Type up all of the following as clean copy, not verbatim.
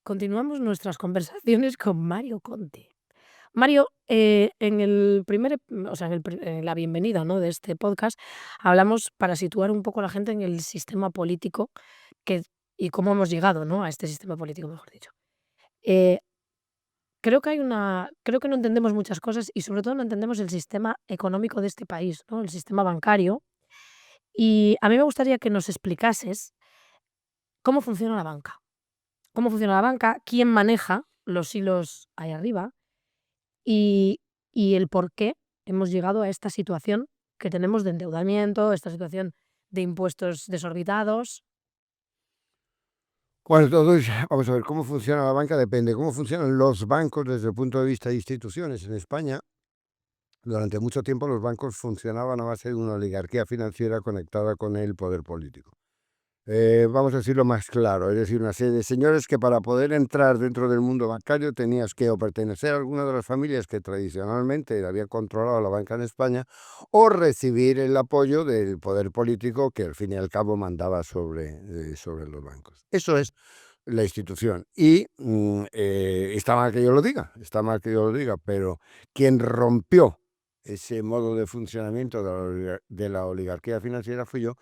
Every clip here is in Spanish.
Continuamos nuestras conversaciones con Mario Conte. Mario, en el primer, o sea, en la bienvenida, ¿no?, de este podcast, hablamos para situar un poco a la gente en el sistema político que y cómo hemos llegado, ¿no?, a este sistema político, mejor dicho. Eh, creo que no entendemos muchas cosas y, sobre todo, no entendemos el sistema económico de este país, ¿no?, el sistema bancario. Y a mí me gustaría que nos explicases cómo funciona la banca. Cómo funciona la banca, quién maneja los hilos ahí arriba y el por qué hemos llegado a esta situación que tenemos de endeudamiento, esta situación de impuestos desorbitados. Bueno, todo es vamos a ver, cómo funciona la banca depende. Cómo funcionan los bancos desde el punto de vista de instituciones. En España, durante mucho tiempo, los bancos funcionaban a base de una oligarquía financiera conectada con el poder político. Vamos a decirlo más claro, es decir, una serie de señores que para poder entrar dentro del mundo bancario tenías que o pertenecer a alguna de las familias que tradicionalmente habían controlado la banca en España o recibir el apoyo del poder político que al fin y al cabo mandaba sobre los bancos. Eso es la institución. Y está mal que yo lo diga, está mal que yo lo diga, pero quien rompió ese modo de funcionamiento de la oligarquía financiera fui yo,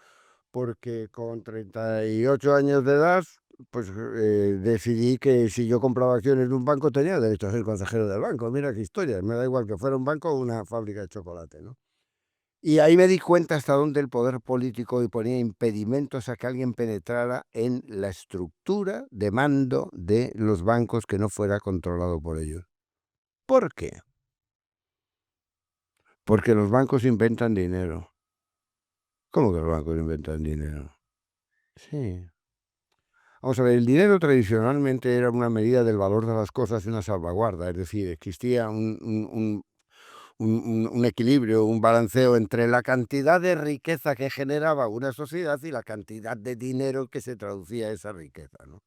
porque con 38 años de edad, pues decidí que si yo compraba acciones de un banco tenía derecho a ser consejero del banco. Mira qué historia, me da igual que fuera un banco o una fábrica de chocolate, ¿no? Y ahí me di cuenta hasta dónde el poder político y ponía impedimentos a que alguien penetrara en la estructura de mando de los bancos que no fuera controlado por ellos. ¿Por qué? Porque los bancos inventan dinero. ¿Cómo que los bancos inventan dinero? Sí. Vamos a ver, el dinero tradicionalmente era una medida del valor de las cosas y una salvaguarda, es decir, existía un equilibrio, un balanceo entre la cantidad de riqueza que generaba una sociedad y la cantidad de dinero que se traducía esa riqueza, ¿no?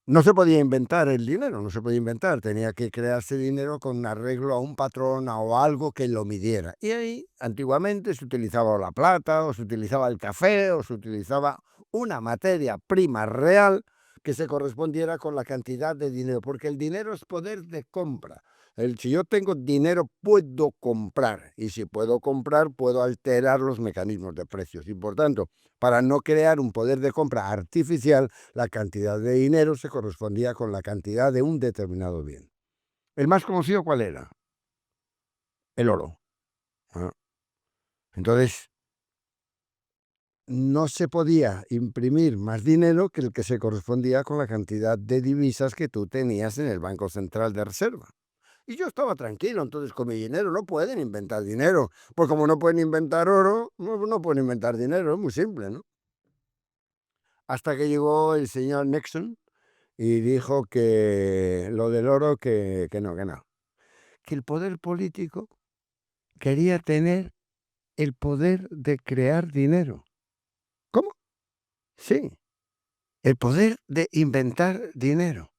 No se podía inventar el dinero, no se podía inventar, tenía que crearse dinero con arreglo a un patrón o algo que lo midiera. Y ahí, antiguamente, se utilizaba la plata, o se utilizaba el café, o se utilizaba una materia prima real que se correspondiera con la cantidad de dinero, porque el dinero es poder de compra. Si yo tengo dinero, puedo comprar, y si puedo comprar, puedo alterar los mecanismos de precios. Y por tanto, para no crear un poder de compra artificial, la cantidad de dinero se correspondía con la cantidad de un determinado bien. ¿El más conocido cuál era? El oro. ¿Ah? Entonces, no se podía imprimir más dinero que el que se correspondía con la cantidad de divisas que tú tenías en el Banco Central de Reserva. Y yo estaba tranquilo, entonces con mi dinero no pueden inventar dinero. Pues como no pueden inventar oro, no pueden inventar dinero, es muy simple, ¿no? Hasta que llegó el señor Nixon y dijo que lo del oro, que no, que el poder político quería tener el poder de crear dinero. ¿Cómo? Sí, el poder de inventar dinero.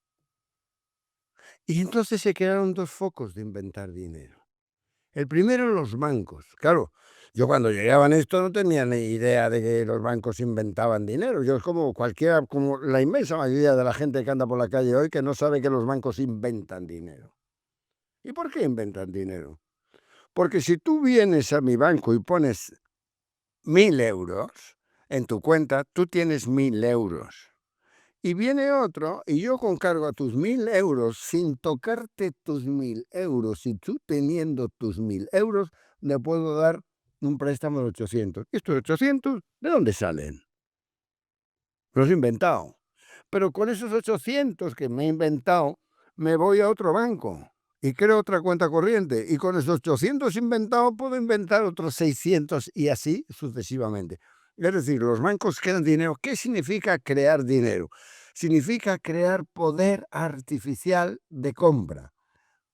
Y entonces se crearon dos focos de inventar dinero. El primero, los bancos. Claro, yo cuando llegaban esto no tenía ni idea de que los bancos inventaban dinero. Yo es como cualquiera, como la inmensa mayoría de la gente que anda por la calle hoy que no sabe que los bancos inventan dinero. ¿Y por qué inventan dinero? Porque si tú vienes a mi banco y pones 1.000 euros en tu cuenta, tú tienes 1.000 euros. Y viene otro y yo con cargo a tus 1.000 euros sin tocarte tus 1.000 euros y tú teniendo tus 1.000 euros, le puedo dar un préstamo de 800. ¿Y estos 800 de dónde salen? Los he inventado. Pero con esos 800 que me he inventado, me voy a otro banco y creo otra cuenta corriente. Y con esos 800 inventados puedo inventar otros 600 y así sucesivamente. Es decir, los bancos crean dinero. ¿Qué significa crear dinero? Significa crear poder artificial de compra.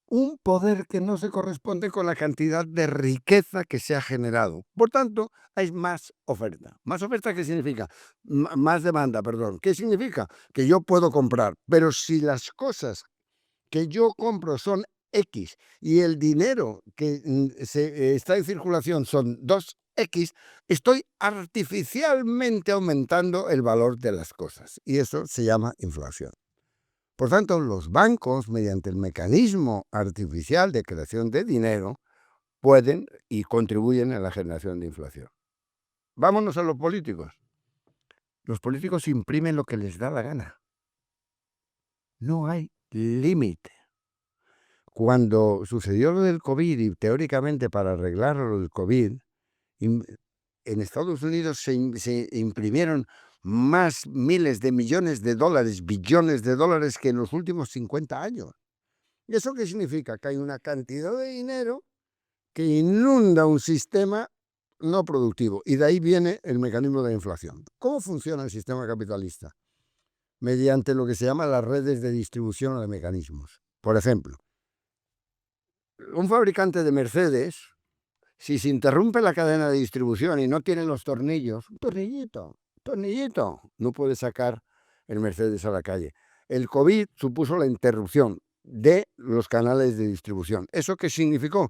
Un poder que no se corresponde con la cantidad de riqueza que se ha generado. Por tanto, hay más oferta. ¿Más oferta qué significa? Más demanda, perdón. ¿Qué significa? Que yo puedo comprar, pero si las cosas que yo compro son X y el dinero que está en circulación son 2 X, estoy artificialmente aumentando el valor de las cosas. Y eso se llama inflación. Por tanto, los bancos, mediante el mecanismo artificial de creación de dinero, pueden y contribuyen a la generación de inflación. Vámonos a los políticos. Los políticos imprimen lo que les da la gana. No hay límite. Cuando sucedió lo del COVID y teóricamente para arreglar lo del COVID, en Estados Unidos se imprimieron más miles de millones de dólares, billones de dólares que en los últimos 50 años. ¿Y eso qué significa? Que hay una cantidad de dinero que inunda un sistema no productivo. Y de ahí viene el mecanismo de inflación. ¿Cómo funciona el sistema capitalista? Mediante lo que se llama las redes de distribución de mecanismos. Por ejemplo, un fabricante de Mercedes, si se interrumpe la cadena de distribución y no tiene los tornillos, un tornillito, no puede sacar el Mercedes a la calle. El COVID supuso la interrupción de los canales de distribución. ¿Eso qué significó?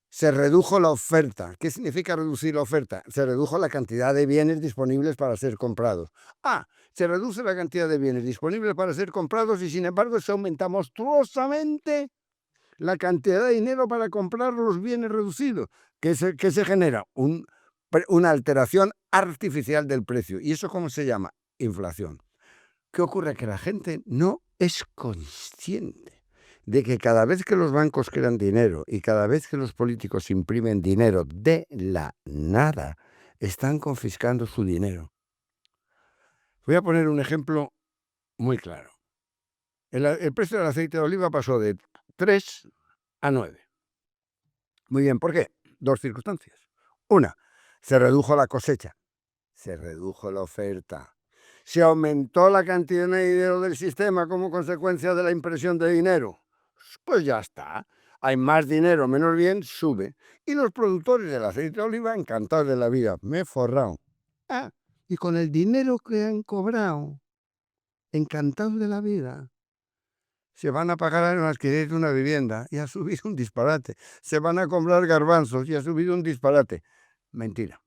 Se redujo la oferta. ¿Qué significa reducir la oferta? Se redujo la cantidad de bienes disponibles para ser comprados. Se reduce la cantidad de bienes disponibles para ser comprados y sin embargo se aumenta monstruosamente la cantidad de dinero para comprar los bienes reducidos. ¿Qué se genera? Una alteración artificial del precio. ¿Y eso cómo se llama? Inflación. ¿Qué ocurre? Que la gente no es consciente de que cada vez que los bancos crean dinero y cada vez que los políticos imprimen dinero de la nada, están confiscando su dinero. Voy a poner un ejemplo muy claro. El precio del aceite de oliva pasó de 3 a 9. Muy bien, ¿por qué? Dos circunstancias. Una, se redujo la cosecha, se redujo la oferta, se aumentó la cantidad de dinero del sistema como consecuencia de la impresión de dinero. Pues ya está. Hay más dinero, menos bien, sube. Y los productores del aceite de oliva encantados de la vida. Me he forrado. Y con el dinero que han cobrado, encantados de la vida, se van a pagar el alquiler de una vivienda y ha subido un disparate. Se van a comprar garbanzos y ha subido un disparate. Mentira.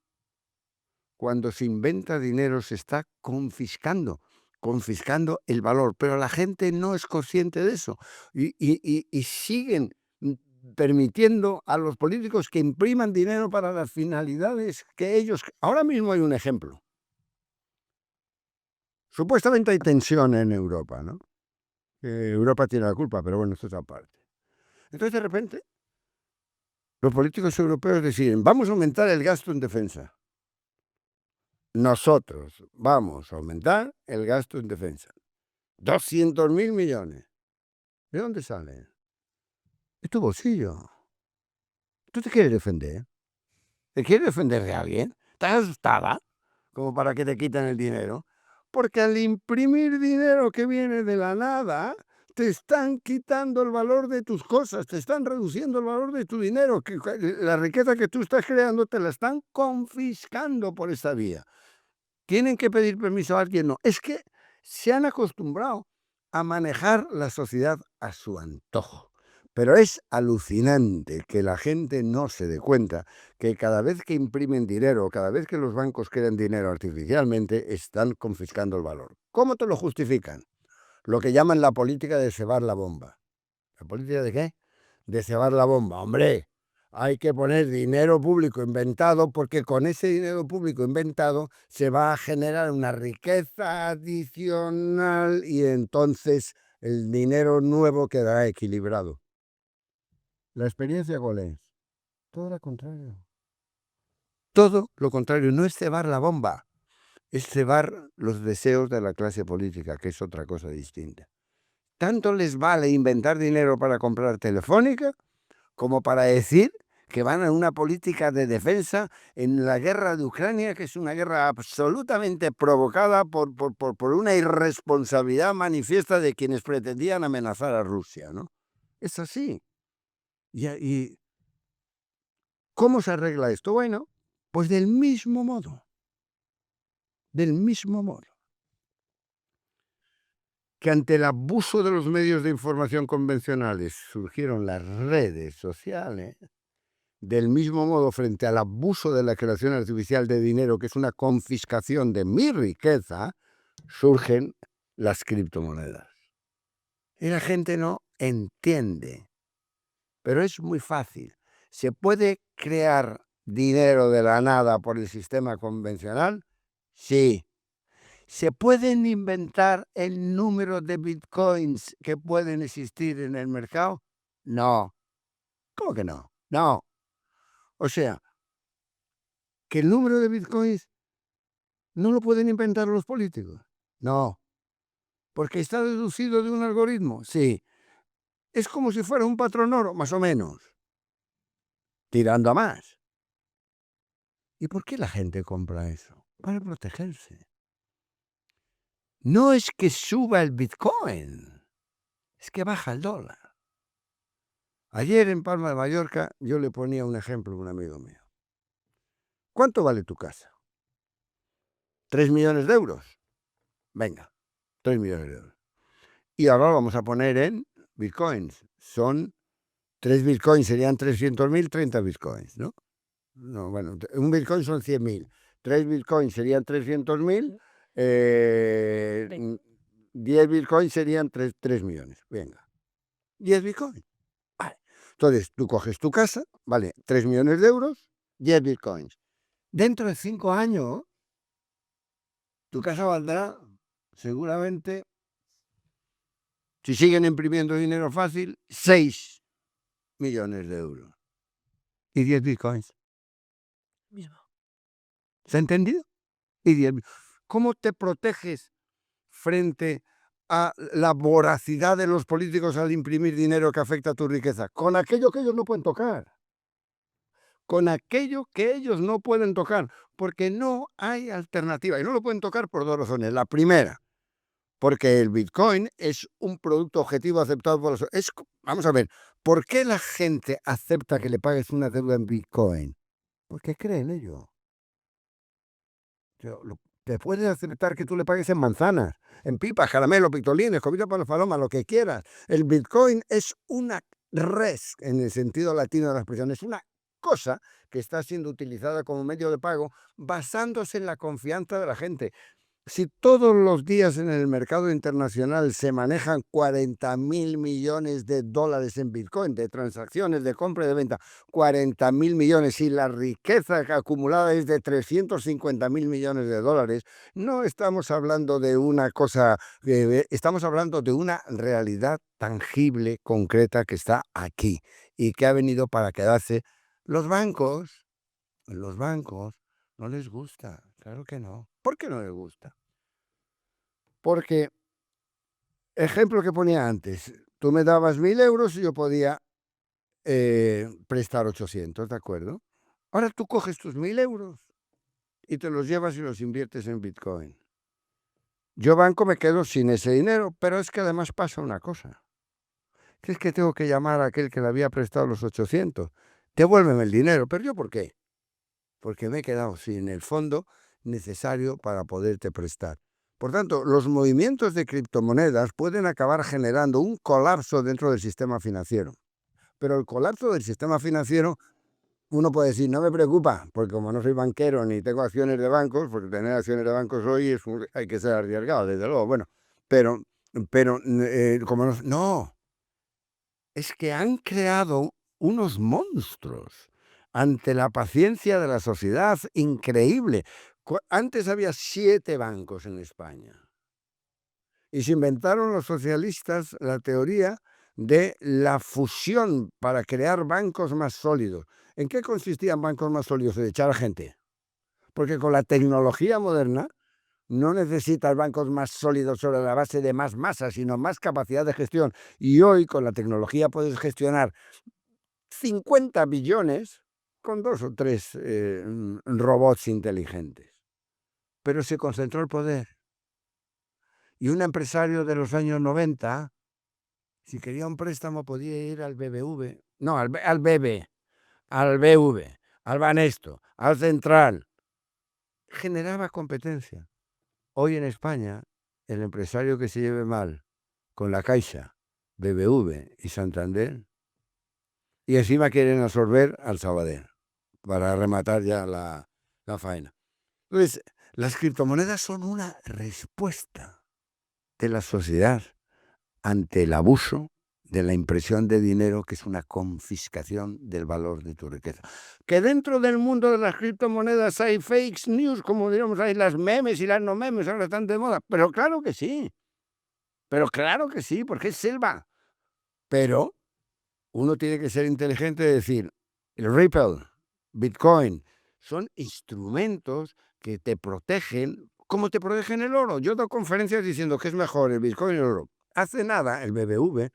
Cuando se inventa dinero se está confiscando el valor, pero la gente no es consciente de eso y siguen permitiendo a los políticos que impriman dinero para las finalidades que ellos... Ahora mismo hay un ejemplo. Supuestamente hay tensión en Europa, ¿no? Europa tiene la culpa, pero bueno, esto es aparte. Entonces, de repente, los políticos europeos deciden, vamos a aumentar el gasto en defensa. Nosotros vamos a aumentar el gasto en defensa. 200.000 millones. ¿De dónde sale? Es tu bolsillo. ¿Tú te quieres defender? ¿Te quieres defender de alguien? ¿Estás asustada? Como para que te quiten el dinero. Porque al imprimir dinero que viene de la nada, te están quitando el valor de tus cosas, te están reduciendo el valor de tu dinero. La riqueza que tú estás creando te la están confiscando por esta vía. ¿Tienen que pedir permiso a alguien? No. Es que se han acostumbrado a manejar la sociedad a su antojo. Pero es alucinante que la gente no se dé cuenta que cada vez que imprimen dinero, cada vez que los bancos crean dinero artificialmente, están confiscando el valor. ¿Cómo te lo justifican? Lo que llaman la política de cebar la bomba. ¿La política de qué? De cebar la bomba. Hombre, hay que poner dinero público inventado porque con ese dinero público inventado se va a generar una riqueza adicional y entonces el dinero nuevo quedará equilibrado. ¿La experiencia cuál es? Todo lo contrario. Todo lo contrario, no es cebar la bomba, es cebar los deseos de la clase política, que es otra cosa distinta. Tanto les vale inventar dinero para comprar Telefónica como para decir que van a una política de defensa en la guerra de Ucrania, que es una guerra absolutamente provocada por una irresponsabilidad manifiesta de quienes pretendían amenazar a Rusia, ¿no? Es así. Y ¿cómo se arregla esto? Bueno, pues del mismo modo que ante el abuso de los medios de información convencionales surgieron las redes sociales, Del mismo modo, frente al abuso de la creación artificial de dinero, que es una confiscación de mi riqueza, surgen las criptomonedas. Y la gente no entiende, pero es muy fácil. ¿Se puede crear dinero de la nada por el sistema convencional? Sí. ¿Se pueden inventar el número de bitcoins que pueden existir en el mercado? No. ¿Cómo que no? No. O sea, que el número de bitcoins no lo pueden inventar los políticos. No. Porque está deducido de un algoritmo. Sí. Es como si fuera un patrón oro, más o menos. Tirando a más. ¿Y por qué la gente compra eso? Para protegerse. No es que suba el bitcoin, es que baja el dólar. Ayer en Palma de Mallorca yo le ponía un ejemplo a un amigo mío. ¿Cuánto vale tu casa? 3 millones de euros. Venga, 3 millones de euros. Y ahora lo vamos a poner en bitcoins. Son 3 bitcoins, serían 300.000, 30 bitcoins, ¿no? No, bueno, un bitcoin son 100.000. 3 bitcoins serían 300.000. 10 bitcoins serían 3 millones. Venga, 10 bitcoins. Vale. Entonces, tú coges tu casa, vale, 3 millones de euros, 10 bitcoins. Dentro de 5 años, tu casa valdrá seguramente, si siguen imprimiendo dinero fácil, 6 millones de euros. Y 10 bitcoins. Mismo. ¿Se ha entendido? Y 10. ¿Cómo te proteges frente a la voracidad de los políticos al imprimir dinero que afecta a tu riqueza? Con aquello que ellos no pueden tocar. Con aquello que ellos no pueden tocar, porque no hay alternativa. Y no lo pueden tocar por 2 razones. La primera, porque el Bitcoin es un producto objetivo aceptado por los... Vamos a ver, ¿por qué la gente acepta que le pagues una deuda en Bitcoin? Porque cree en ello. Te puedes aceptar que tú le pagues en manzanas, en pipas, caramelos, pistolines, comida para las palomas, lo que quieras. El Bitcoin es una res, en el sentido latino de la expresión, es una cosa que está siendo utilizada como medio de pago basándose en la confianza de la gente. Si todos los días en el mercado internacional se manejan 40.000 millones de dólares en Bitcoin, de transacciones, de compra y de venta, 40.000 millones, y la riqueza acumulada es de 350.000 millones de dólares, no estamos hablando de una cosa, estamos hablando de una realidad tangible, concreta, que está aquí y que ha venido para quedarse. Los bancos no les gusta, claro que no. ¿Por qué no les gusta? Porque, ejemplo que ponía antes, tú me dabas 1.000 euros y yo podía prestar 800, ¿de acuerdo? Ahora tú coges tus 1.000 euros y te los llevas y los inviertes en Bitcoin. Yo, banco, me quedo sin ese dinero, pero es que además pasa una cosa, que es que tengo que llamar a aquel que le había prestado los 800. Devuélveme el dinero, pero ¿yo por qué? Porque me he quedado sin el fondo necesario para poderte prestar. Por tanto, los movimientos de criptomonedas pueden acabar generando un colapso dentro del sistema financiero. Pero el colapso del sistema financiero, uno puede decir, no me preocupa, porque como no soy banquero ni tengo acciones de bancos, porque tener acciones de bancos hoy hay que ser arriesgado, desde luego. Bueno, pero como no, es que han creado unos monstruos ante la paciencia de la sociedad, increíble. Antes había 7 bancos en España y se inventaron los socialistas la teoría de la fusión para crear bancos más sólidos. ¿En qué consistían bancos más sólidos? En echar a gente. Porque con la tecnología moderna no necesitas bancos más sólidos sobre la base de más masa, sino más capacidad de gestión. Y hoy con la tecnología puedes gestionar 50 billones con 2 o 3 robots inteligentes. Pero se concentró el poder. Y un empresario de los años 90, si quería un préstamo, podía ir al BBV, no, al BB, al BV, al Banesto, al Central. Generaba competencia. Hoy en España, el empresario que se lleve mal con la Caixa, BBV y Santander, Y encima quieren absorber al Sabadell para rematar ya la faena. Entonces, las criptomonedas son una respuesta de la sociedad ante el abuso de la impresión de dinero, que es una confiscación del valor de tu riqueza. Que dentro del mundo de las criptomonedas hay fake news, como diríamos, hay las memes y las no memes, ahora están de moda. Pero claro que sí, porque es selva. Pero uno tiene que ser inteligente y decir, el Ripple, Bitcoin, son instrumentos que te protegen, como te protegen el oro. Yo doy conferencias diciendo que es mejor el Bitcoin y el oro. Hace nada, el BBV,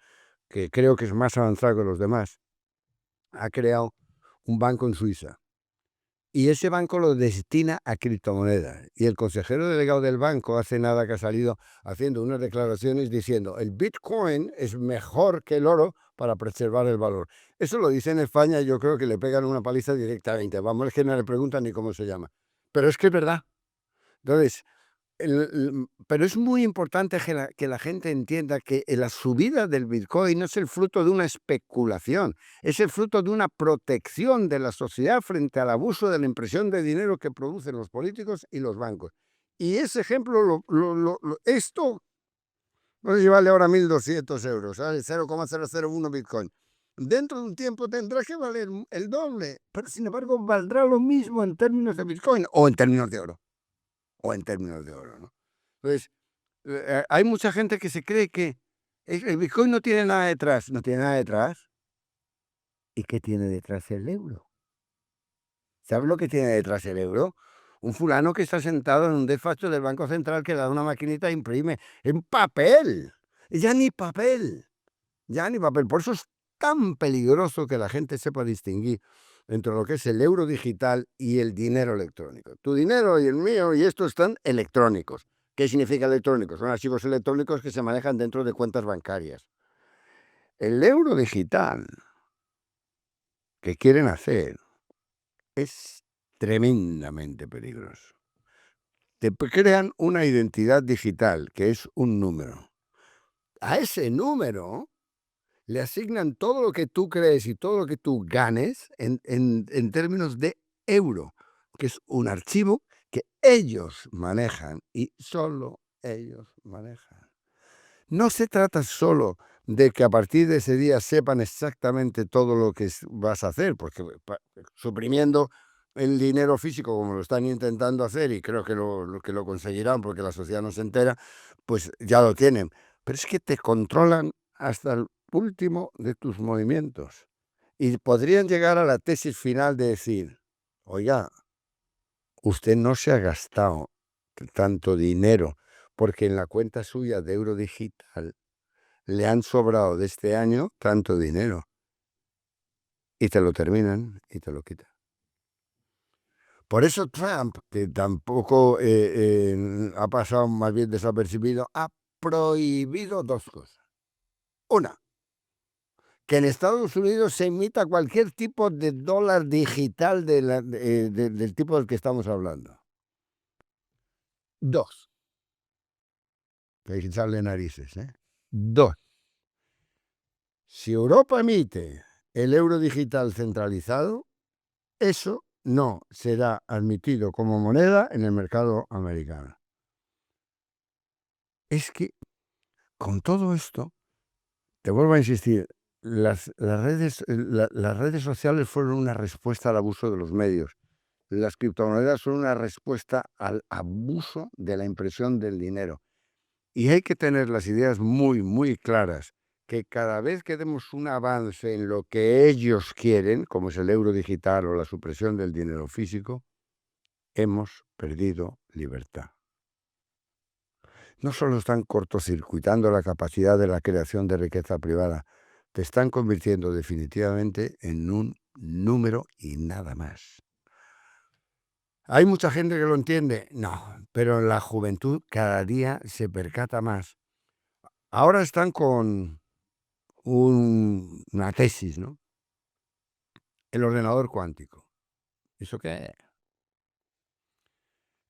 que creo que es más avanzado que los demás, ha creado un banco en Suiza. Y ese banco lo destina a criptomonedas. Y el consejero delegado del banco hace nada que ha salido haciendo unas declaraciones diciendo el Bitcoin es mejor que el oro para preservar el valor. Eso lo dice en España y yo creo que le pegan una paliza directamente. Vamos, es que no le preguntan ni cómo se llama. Pero es que es verdad. Entonces, pero es muy importante que la gente entienda que la subida del Bitcoin no es el fruto de una especulación, es el fruto de una protección de la sociedad frente al abuso de la impresión de dinero que producen los políticos y los bancos. Y ese ejemplo, esto no vale ahora 1.200 euros, ¿sabes? 0,001 Bitcoin. Dentro de un tiempo tendrá que valer el doble, pero sin embargo valdrá lo mismo en términos de Bitcoin o en términos de oro. ¿No? Entonces, hay mucha gente que se cree que el Bitcoin no tiene nada detrás. No tiene nada detrás. ¿Y qué tiene detrás el euro? ¿Sabes lo que tiene detrás el euro? Un fulano que está sentado en un despacho del Banco Central que le da una maquinita e imprime en papel. Ya ni papel. Ya ni papel. Por eso es tan peligroso que la gente sepa distinguir entre lo que es el euro digital y el dinero electrónico. Tu dinero y el mío y esto están electrónicos. ¿Qué significa electrónico? Son archivos electrónicos que se manejan dentro de cuentas bancarias. El euro digital que quieren hacer es tremendamente peligroso. Te crean una identidad digital que es un número. A ese número le asignan todo lo que tú crees y todo lo que tú ganes en términos de euro, que es un archivo que ellos manejan y solo ellos manejan. No se trata solo de que a partir de ese día sepan exactamente todo lo que vas a hacer, porque suprimiendo el dinero físico como lo están intentando hacer, y creo que lo conseguirán porque la sociedad no se entera, pues ya lo tienen. Pero es que te controlan hasta el último de tus movimientos. Y podrían llegar a la tesis final de decir, oiga, usted no se ha gastado tanto dinero porque en la cuenta suya de euro digital le han sobrado de este año tanto dinero. Y te lo terminan y te lo quitan. Por eso Trump, que tampoco ha pasado más bien desapercibido, ha prohibido dos cosas. Una, que en Estados Unidos se emita cualquier tipo de dólar digital del tipo del que estamos hablando. Dos, que hay que echarle narices, ¿eh? Dos, si Europa emite el euro digital centralizado, eso no será admitido como moneda en el mercado americano. Es que con todo esto, te vuelvo a insistir, las redes sociales fueron una respuesta al abuso de los medios. Las criptomonedas son una respuesta al abuso de la impresión del dinero. Y hay que tener las ideas muy, muy claras, que cada vez que demos un avance en lo que ellos quieren, como es el euro digital o la supresión del dinero físico, hemos perdido libertad. No solo están cortocircuitando la capacidad de la creación de riqueza privada, te están convirtiendo definitivamente en un número y nada más. ¿Hay mucha gente que lo entiende? No, pero la juventud cada día se percata más. Ahora están con una tesis, ¿no? El ordenador cuántico. ¿Eso qué es?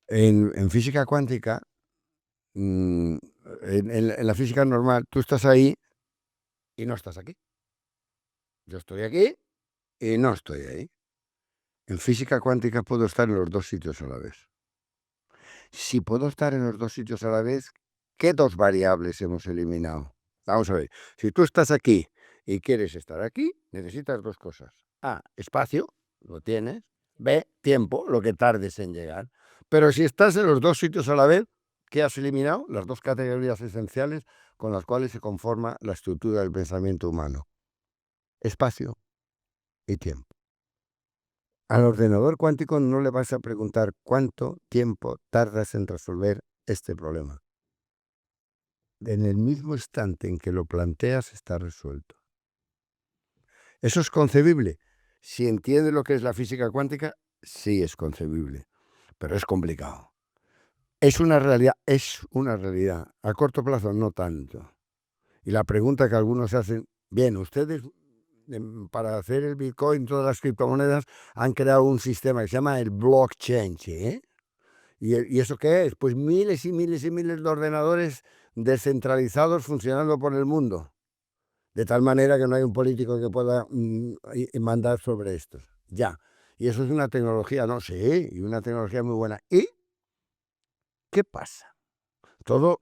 En física cuántica, en la física normal, tú estás ahí y no estás aquí. Yo estoy aquí Y no estoy ahí. En física cuántica puedo estar en los dos sitios a la vez. Si puedo estar en los dos sitios a la vez, ¿qué dos variables hemos eliminado? Vamos a ver, si tú estás aquí y quieres estar aquí, necesitas dos cosas. A, espacio, lo tienes. B, tiempo, lo que tardes en llegar. Pero si estás en los dos sitios a la vez, ¿qué has eliminado? Las dos categorías esenciales con las cuales se conforma la estructura del pensamiento humano. Espacio y tiempo. Al ordenador cuántico no le vas a preguntar cuánto tiempo tardas en resolver este problema. En el mismo instante en que lo planteas está resuelto. ¿Eso es concebible? Si entiende lo que es la física cuántica, sí es concebible, pero es complicado. Es una realidad. A corto plazo no tanto. Y la pregunta que algunos hacen, bien, ustedes para hacer el Bitcoin, todas las criptomonedas, han creado un sistema que se llama el blockchain, ¿eh? ¿Y eso qué es? Pues miles y miles y miles de ordenadores descentralizados funcionando por el mundo, de tal manera que no hay un político que pueda mandar sobre esto. Ya. Y eso es una tecnología, no sé, y una tecnología muy buena. ¿Y qué pasa? Toda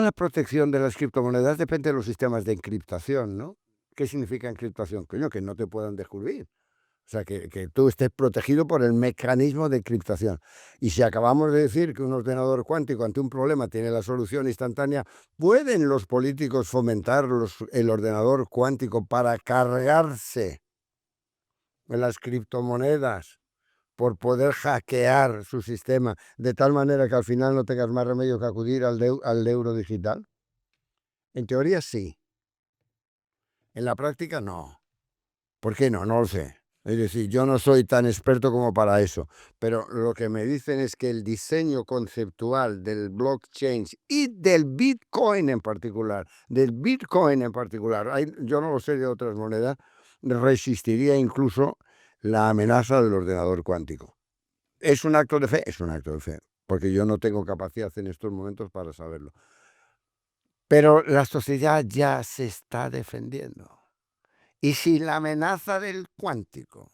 la protección de las criptomonedas depende de los sistemas de encriptación, ¿no? ¿Qué significa encriptación? Coño, que no te puedan descubrir. O sea, que tú estés protegido por el mecanismo de encriptación. Y si acabamos de decir que un ordenador cuántico ante un problema tiene la solución instantánea, ¿pueden los políticos fomentar el ordenador cuántico para cargarse en las criptomonedas por poder hackear su sistema de tal manera que al final no tengas más remedio que acudir al euro digital? En teoría sí. En la práctica no. ¿Por qué no? No lo sé. Es decir, yo no soy tan experto como para eso, pero lo que me dicen es que el diseño conceptual del blockchain y del Bitcoin en particular, yo no lo sé de otras monedas, resistiría incluso la amenaza del ordenador cuántico. ¿Es un acto de fe? Es un acto de fe, porque yo no tengo capacidad en estos momentos para saberlo. Pero la sociedad ya se está defendiendo. Y si la amenaza del cuántico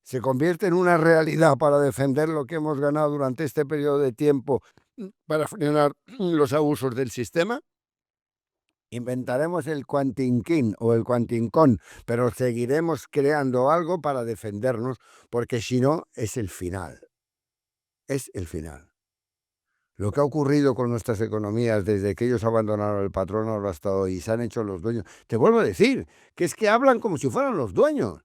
se convierte en una realidad para defender lo que hemos ganado durante este periodo de tiempo, para frenar los abusos del sistema, inventaremos el cuantinquín o el cuantincón, pero seguiremos creando algo para defendernos, porque si no, es el final. Es el final. Lo que ha ocurrido con nuestras economías desde que ellos abandonaron el patrono hasta hoy y se han hecho los dueños, te vuelvo a decir, que es que hablan como si fueran los dueños.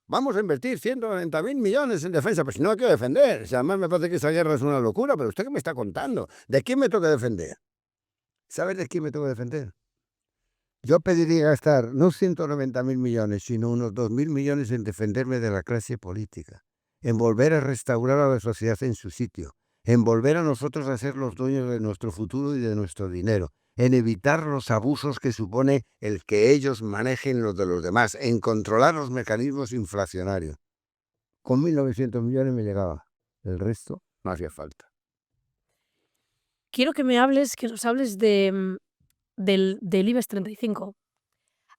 Vamos a invertir 190.000 millones en defensa, pero si no hay que defender. O sea, además me parece que esa guerra es una locura, pero ¿usted qué me está contando? ¿De quién me toca defender? ¿Sabes de quién me toca defender? Yo pediría gastar no 190.000 millones, sino unos 2.000 millones en defenderme de la clase política, en volver a restaurar a la sociedad en su sitio, en volver a nosotros a ser los dueños de nuestro futuro y de nuestro dinero, en evitar los abusos que supone el que ellos manejen los de los demás, en controlar los mecanismos inflacionarios. Con 1.900 millones me llegaba. El resto no hacía falta. Quiero que nos hables del IBEX 35.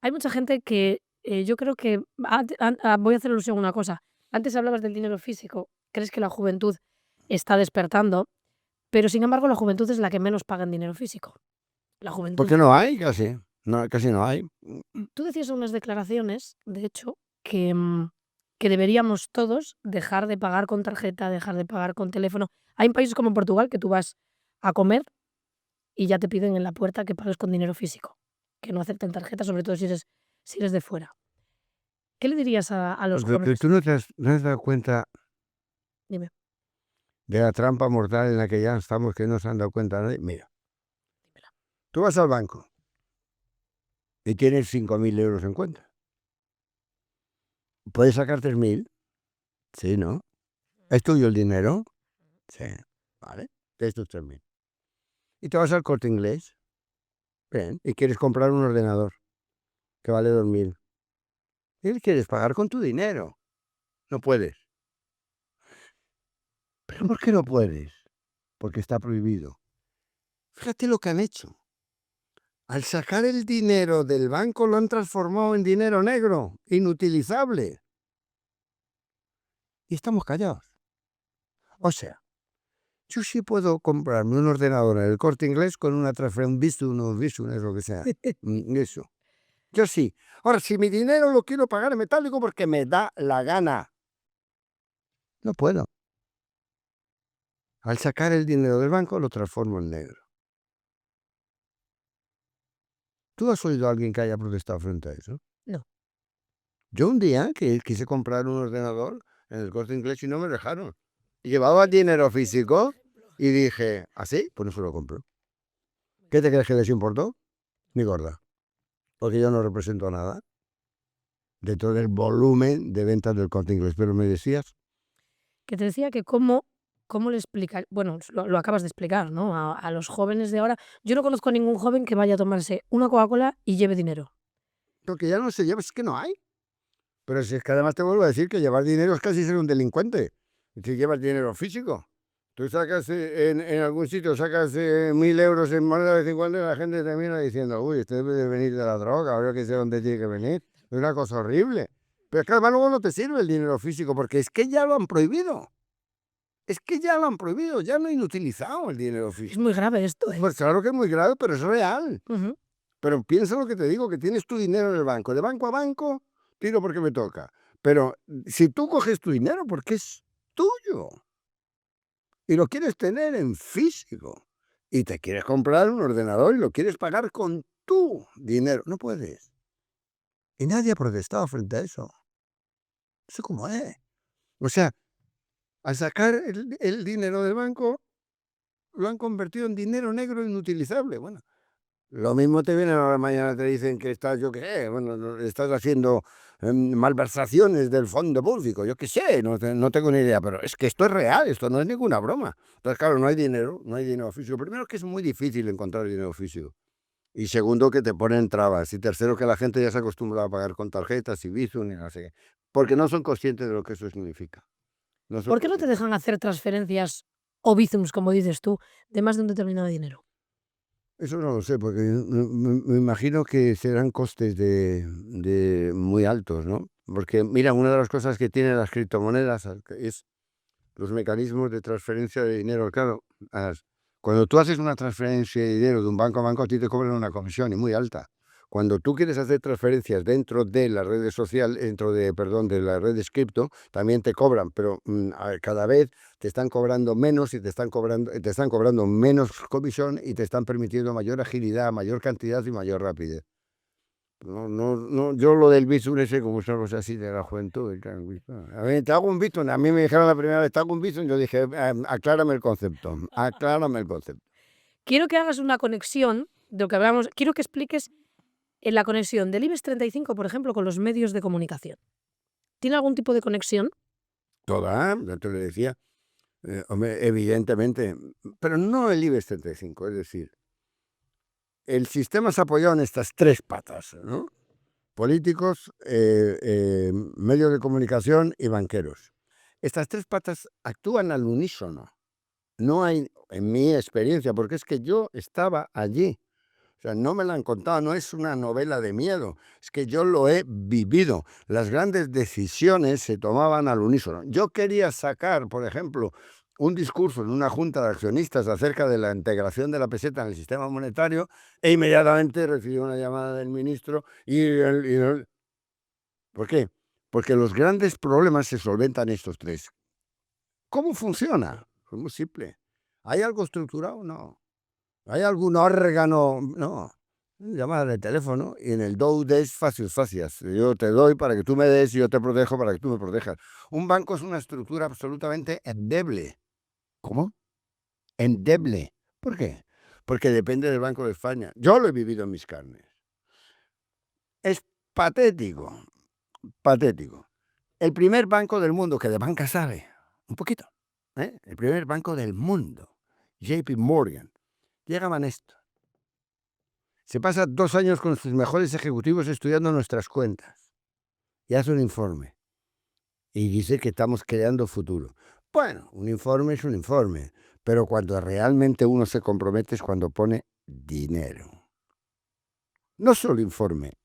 Hay mucha gente que, yo creo que voy a hacer alusión a una cosa. Antes hablabas del dinero físico, crees que la juventud está despertando, pero sin embargo la juventud es la que menos paga en dinero físico. La juventud. Porque no hay casi. No, casi no hay. Tú decías en unas declaraciones, de hecho, que deberíamos todos dejar de pagar con tarjeta, dejar de pagar con teléfono. Hay países como Portugal que tú vas a comer y ya te piden en la puerta que pagues con dinero físico, que no acepten tarjeta, sobre todo si eres de fuera. ¿Qué le dirías a los Pero jóvenes? tú no has dado cuenta Dime. de la trampa mortal en la que ya estamos, que no se han dado cuenta nadie. Mira, Dímela. tú vas al banco y tienes 5.000 euros en cuenta. ¿Puedes sacar 3.000? Sí, ¿no? ¿Es tuyo el dinero? Sí. Vale. Tienes tus 3.000. Y te vas al Corte Inglés. Bien. Y quieres comprar un ordenador que vale 2.000. Y quieres pagar con tu dinero. No puedes. ¿Pero por qué no puedes? Porque está prohibido. Fíjate lo que han hecho. Al sacar el dinero del banco lo han transformado en dinero negro, inutilizable. Y estamos callados. O sea, yo sí puedo comprarme un ordenador en el Corte Inglés con una transferencia, un Bizum, es lo que sea. Eso. Yo sí. Ahora, si mi dinero lo quiero pagar en metálico porque me da la gana, no puedo. Al sacar el dinero del banco lo transformo en negro. ¿Tú has oído a alguien que haya protestado frente a eso? No. Yo un día que quise comprar un ordenador en el Corte Inglés y no me dejaron. Llevaba dinero físico y dije, ¿así? Pues no se lo compro. ¿Qué te crees que les importó? Ni gorda. Porque yo no represento nada de todo el volumen de ventas del Corte Inglés. Pero me decías, Que te decía que cómo le explicar, bueno, lo acabas de explicar, ¿no? A los jóvenes de ahora. Yo no conozco a ningún joven que vaya a tomarse una Coca-Cola y lleve dinero. lo que ya no se lleva es que no hay. Pero si es que además te vuelvo a decir que llevar dinero es casi ser un delincuente. Si llevas dinero físico. Tú sacas en algún sitio, sacas 1.000 euros en moneda de 50 y la gente te mira diciendo, uy, este debe de venir de la droga, ahora que sé dónde tiene que venir. Es una cosa horrible. Pero es que además luego no te sirve el dinero físico porque es que ya lo han prohibido. Es que ya lo han prohibido, ya no han utilizado el dinero Es físico. muy grave esto, ¿eh? Pues claro que es muy grave, pero es real. Ujú. Pero piensa lo que te digo, que tienes tu dinero en el banco. De banco a banco, tiro porque me toca. Pero si tú coges tu dinero porque es tuyo y lo quieres tener en físico y te quieres comprar un ordenador y lo quieres pagar con tu dinero, no puedes. Y nadie ha protestado frente a eso. Eso como es. O sea, al sacar el dinero del banco, lo han convertido en dinero negro inutilizable. Bueno, lo mismo te vienen a la mañana, te dicen que estás, yo qué sé, bueno, estás haciendo malversaciones del fondo público, yo qué sé, no tengo ni idea, pero es que esto es real, esto no es ninguna broma. Entonces, claro, no hay dinero físico. Primero, que es muy difícil encontrar dinero físico. Y segundo, que te ponen trabas. Y tercero, que la gente ya se acostumbra a pagar con tarjetas y Bizum y no sé qué. Porque no son conscientes de lo que eso significa. No son ¿Por qué no te conscientes. dejan hacer transferencias o bizums, como dices tú, de más de un determinado dinero? Eso no lo sé, porque me imagino que serán costes de muy altos, ¿no? Porque, mira, una de las cosas que tienen las criptomonedas es los mecanismos de transferencia de dinero. Claro, cuando tú haces una transferencia de dinero de un banco a banco, a ti te cobran una comisión y muy alta. Cuando tú quieres hacer transferencias dentro de las redes sociales, perdón, de las redes cripto, también te cobran, pero cada vez te están cobrando menos y te están cobrando menos comisión y te están permitiendo mayor agilidad, mayor cantidad y mayor rapidez. No, yo lo del Bizum ese como es una cosa así de la juventud. Y tal, a ver, te hago un Bizum, a mí me dijeron la primera vez, te hago un Bizum, yo dije, aclárame el concepto, aclárame el concepto. Quiero que hagas una conexión de lo que hablamos, quiero que expliques la conexión del IBEX 35, por ejemplo, con los medios de comunicación. ¿Tiene algún tipo de conexión? Toda, ya te lo decía, hombre, evidentemente, pero no el IBEX 35, es decir, el sistema se ha apoyado en estas tres patas, ¿no? Políticos, medios de comunicación y banqueros. Estas tres patas actúan al unísono. No hay, en mi experiencia, porque es que yo estaba allí. O sea, no me la han contado, no es una novela de miedo, es que yo lo he vivido. Las grandes decisiones se tomaban al unísono. Yo quería sacar, por ejemplo, un discurso en una junta de accionistas acerca de la integración de la peseta en el sistema monetario e inmediatamente recibí una llamada del ministro ¿por qué? Porque los grandes problemas se solventan estos tres. ¿Cómo funciona? Es muy simple. ¿Hay algo estructurado? No. ¿Hay algún órgano? No. Llamada de teléfono y en el do des facius facias. Yo te doy para que tú me des y yo te protejo para que tú me protejas. Un banco es una estructura absolutamente endeble. ¿Cómo? Endeble. ¿Por qué? Porque depende del Banco de España. Yo lo he vivido en mis carnes. Es patético, patético. El primer banco del mundo que de banca sabe, un poquito, el primer banco del mundo, JP Morgan, llegaban esto. Se pasa 2 años con sus mejores ejecutivos estudiando nuestras cuentas y hace un informe y dice que estamos creando futuro. Bueno, un informe es un informe, pero cuando realmente uno se compromete es cuando pone dinero. No solo informe,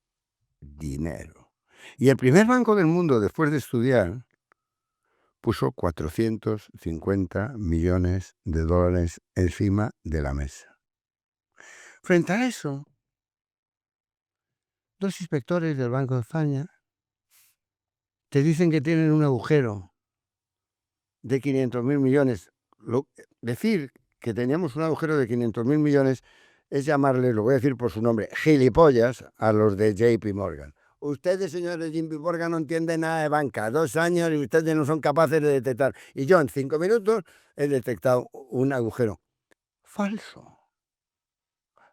dinero. Y el primer banco del mundo, después de estudiar, puso 450 millones de dólares encima de la mesa. Frente a eso, dos inspectores del Banco de España te dicen que tienen un agujero de 500.000 millones. Decir que teníamos un agujero de 500.000 millones es llamarle, lo voy a decir por su nombre, gilipollas a los de JP Morgan. Ustedes, señores JP Morgan, no entienden nada de banca. 2 años y ustedes no son capaces de detectar. Y yo en 5 minutos he detectado un agujero. Falso.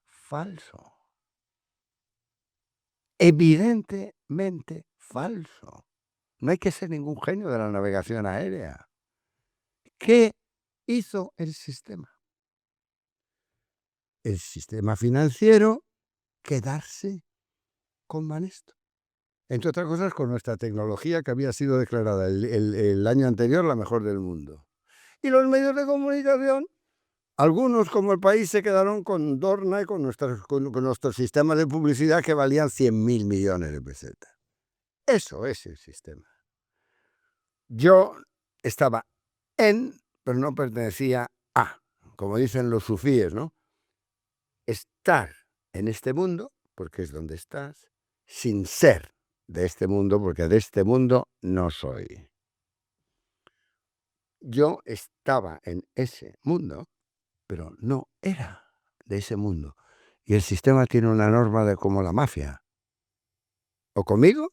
Falso. Evidentemente falso. No hay que ser ningún genio de la navegación aérea. ¿Qué hizo el sistema? El sistema financiero quedarse con Banesto. Entre otras cosas, con nuestra tecnología que había sido declarada el año anterior la mejor del mundo. Y los medios de comunicación, algunos como El País, se quedaron con Dorna y con nuestros sistemas de publicidad que valían 100.000 millones de pesetas. Eso es el sistema. Yo estaba pero no pertenecía a, como dicen los sufíes, ¿no? Estar en este mundo, porque es donde estás, sin ser de este mundo, porque de este mundo no soy. Yo estaba en ese mundo, pero no era de ese mundo. Y el sistema tiene una norma de como la mafia. O conmigo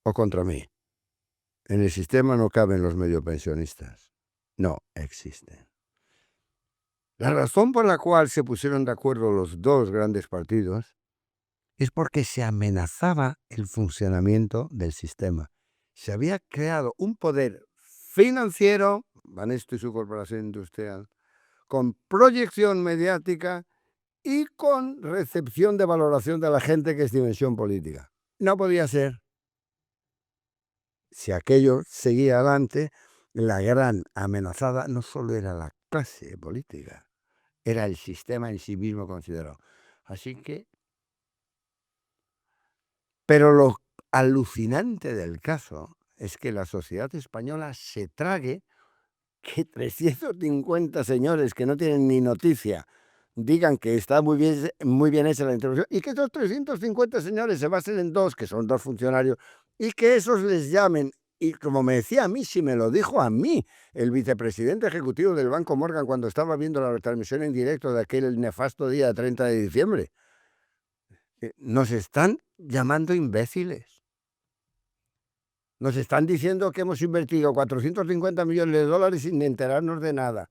o contra mí. En el sistema no caben los mediopensionistas. No existen. La razón por la cual se pusieron de acuerdo los dos grandes partidos es porque se amenazaba el funcionamiento del sistema. Se había creado un poder financiero, Banesto y su corporación industrial, con proyección mediática y con recepción de valoración de la gente, que es dimensión política. No podía ser. Si aquello seguía adelante, la gran amenazada no solo era la clase política, era el sistema en sí mismo considerado. Así que, pero lo alucinante del caso es que la sociedad española se trague que 350 señores que no tienen ni noticia digan que está muy bien hecha la introducción, y que esos 350 señores se basen en dos, que son dos funcionarios, y que esos les llamen. Y como me decía a mí, si me lo dijo a mí el vicepresidente ejecutivo del Banco Morgan cuando estaba viendo la retransmisión en directo de aquel nefasto día 30 de diciembre, nos están llamando imbéciles. Nos están diciendo que hemos invertido 450 millones de dólares sin enterarnos de nada.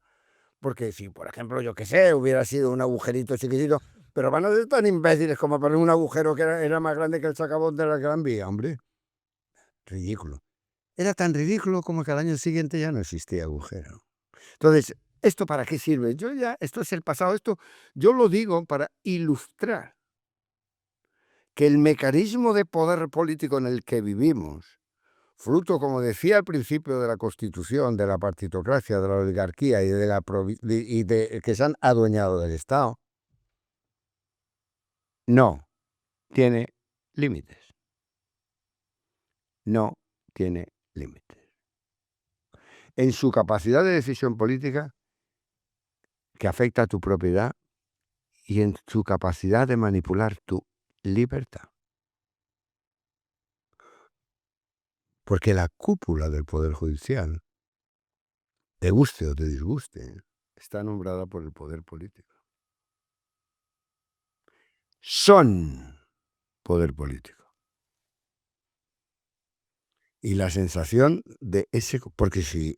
Porque si, por ejemplo, yo qué sé, hubiera sido un agujerito chiquitito, pero van a ser tan imbéciles como poner un agujero que era más grande que el socavón de la Gran Vía, hombre. Ridículo. Era tan ridículo como que al año siguiente ya no existía agujero. Entonces, ¿esto para qué sirve? Esto es el pasado, esto yo lo digo para ilustrar que el mecanismo de poder político en el que vivimos, fruto, como decía al principio, de la Constitución, de la partitocracia, de la oligarquía y de que se han adueñado del Estado, no tiene límites. No tiene límites. En su capacidad de decisión política, que afecta a tu propiedad, y en su capacidad de manipular tu libertad. Porque la cúpula del Poder Judicial, te guste o te disguste, está nombrada por el poder político. Son poder político. Y la sensación de ese, porque si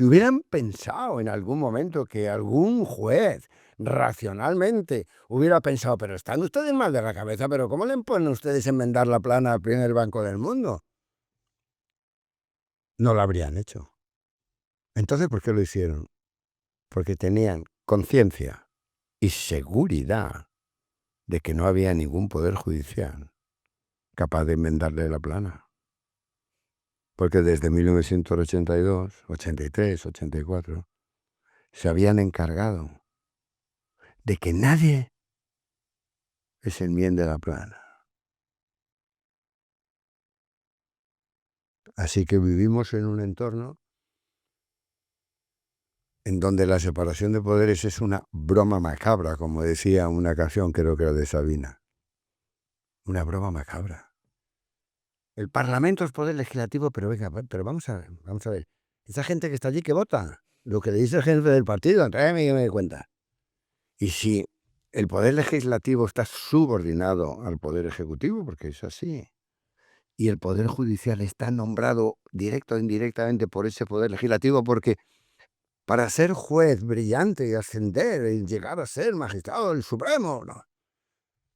hubieran pensado en algún momento, que algún juez racionalmente hubiera pensado, pero están ustedes mal de la cabeza, pero ¿cómo le ponen ustedes enmendar la plana al primer banco del mundo? No lo habrían hecho. Entonces, ¿por qué lo hicieron? Porque tenían conciencia y seguridad de que no había ningún poder judicial capaz de enmendarle la plana. Porque desde 1982, 83, 84, se habían encargado de que nadie es el Mien de la Plana. Así que vivimos en un entorno en donde la separación de poderes es una broma macabra, como decía una canción, creo que era de Sabina. Una broma macabra. El Parlamento es poder legislativo, pero venga, pero vamos a ver. Esa gente que está allí, que vota, lo que le dice el jefe del partido, tráeme que me dé cuenta. Y si el poder legislativo está subordinado al poder ejecutivo, porque es así, y el poder judicial está nombrado directo o indirectamente por ese poder legislativo, porque para ser juez brillante y ascender y llegar a ser magistrado del Supremo, ¿no?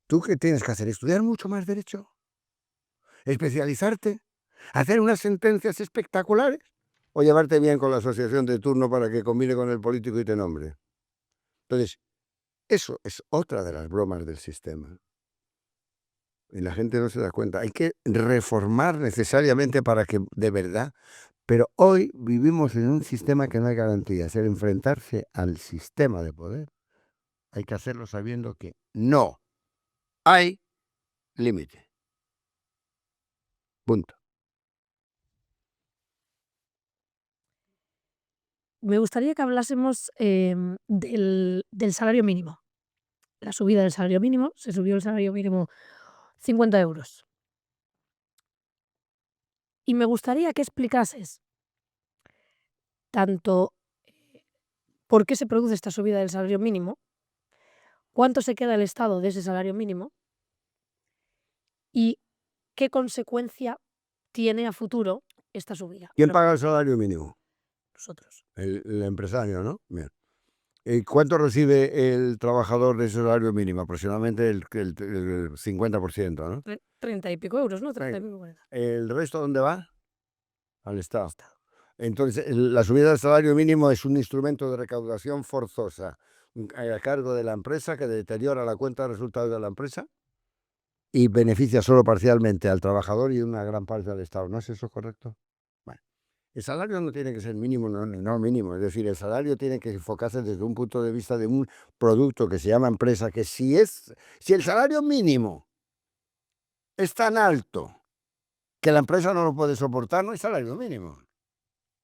¿Tú qué tienes que hacer? ¿Estudiar mucho más derecho? ¿Especializarte? ¿Hacer unas sentencias espectaculares? ¿O llevarte bien con la asociación de turno para que combine con el político y te nombre? Entonces, eso es otra de las bromas del sistema. Y la gente no se da cuenta. Hay que reformar necesariamente para que de verdad. Pero hoy vivimos en un sistema que no hay garantías. El enfrentarse al sistema de poder hay que hacerlo sabiendo que no hay límite. Punto. Me gustaría que hablásemos del salario mínimo. La subida del salario mínimo, se subió el salario mínimo 50 euros. Y me gustaría que explicases tanto por qué se produce esta subida del salario mínimo, cuánto se queda el Estado de ese salario mínimo y qué consecuencia tiene a futuro esta subida. ¿Quién paga el salario mínimo? Nosotros. El empresario, ¿no? Bien. ¿Y cuánto recibe el trabajador de ese salario mínimo? Aproximadamente el 50%, ¿no? 30 y pico euros, ¿no? 30 y Venga. pico, 40. ¿El resto dónde va? Al Estado. Entonces, la subida del salario mínimo es un instrumento de recaudación forzosa a cargo de la empresa que deteriora la cuenta de resultados de la empresa y beneficia solo parcialmente al trabajador y una gran parte al Estado. ¿No es eso correcto? Bueno, el salario no tiene que ser mínimo, no mínimo. Es decir, el salario tiene que enfocarse desde un punto de vista de un producto que se llama empresa, que si el salario mínimo es tan alto que la empresa no lo puede soportar, no hay salario mínimo.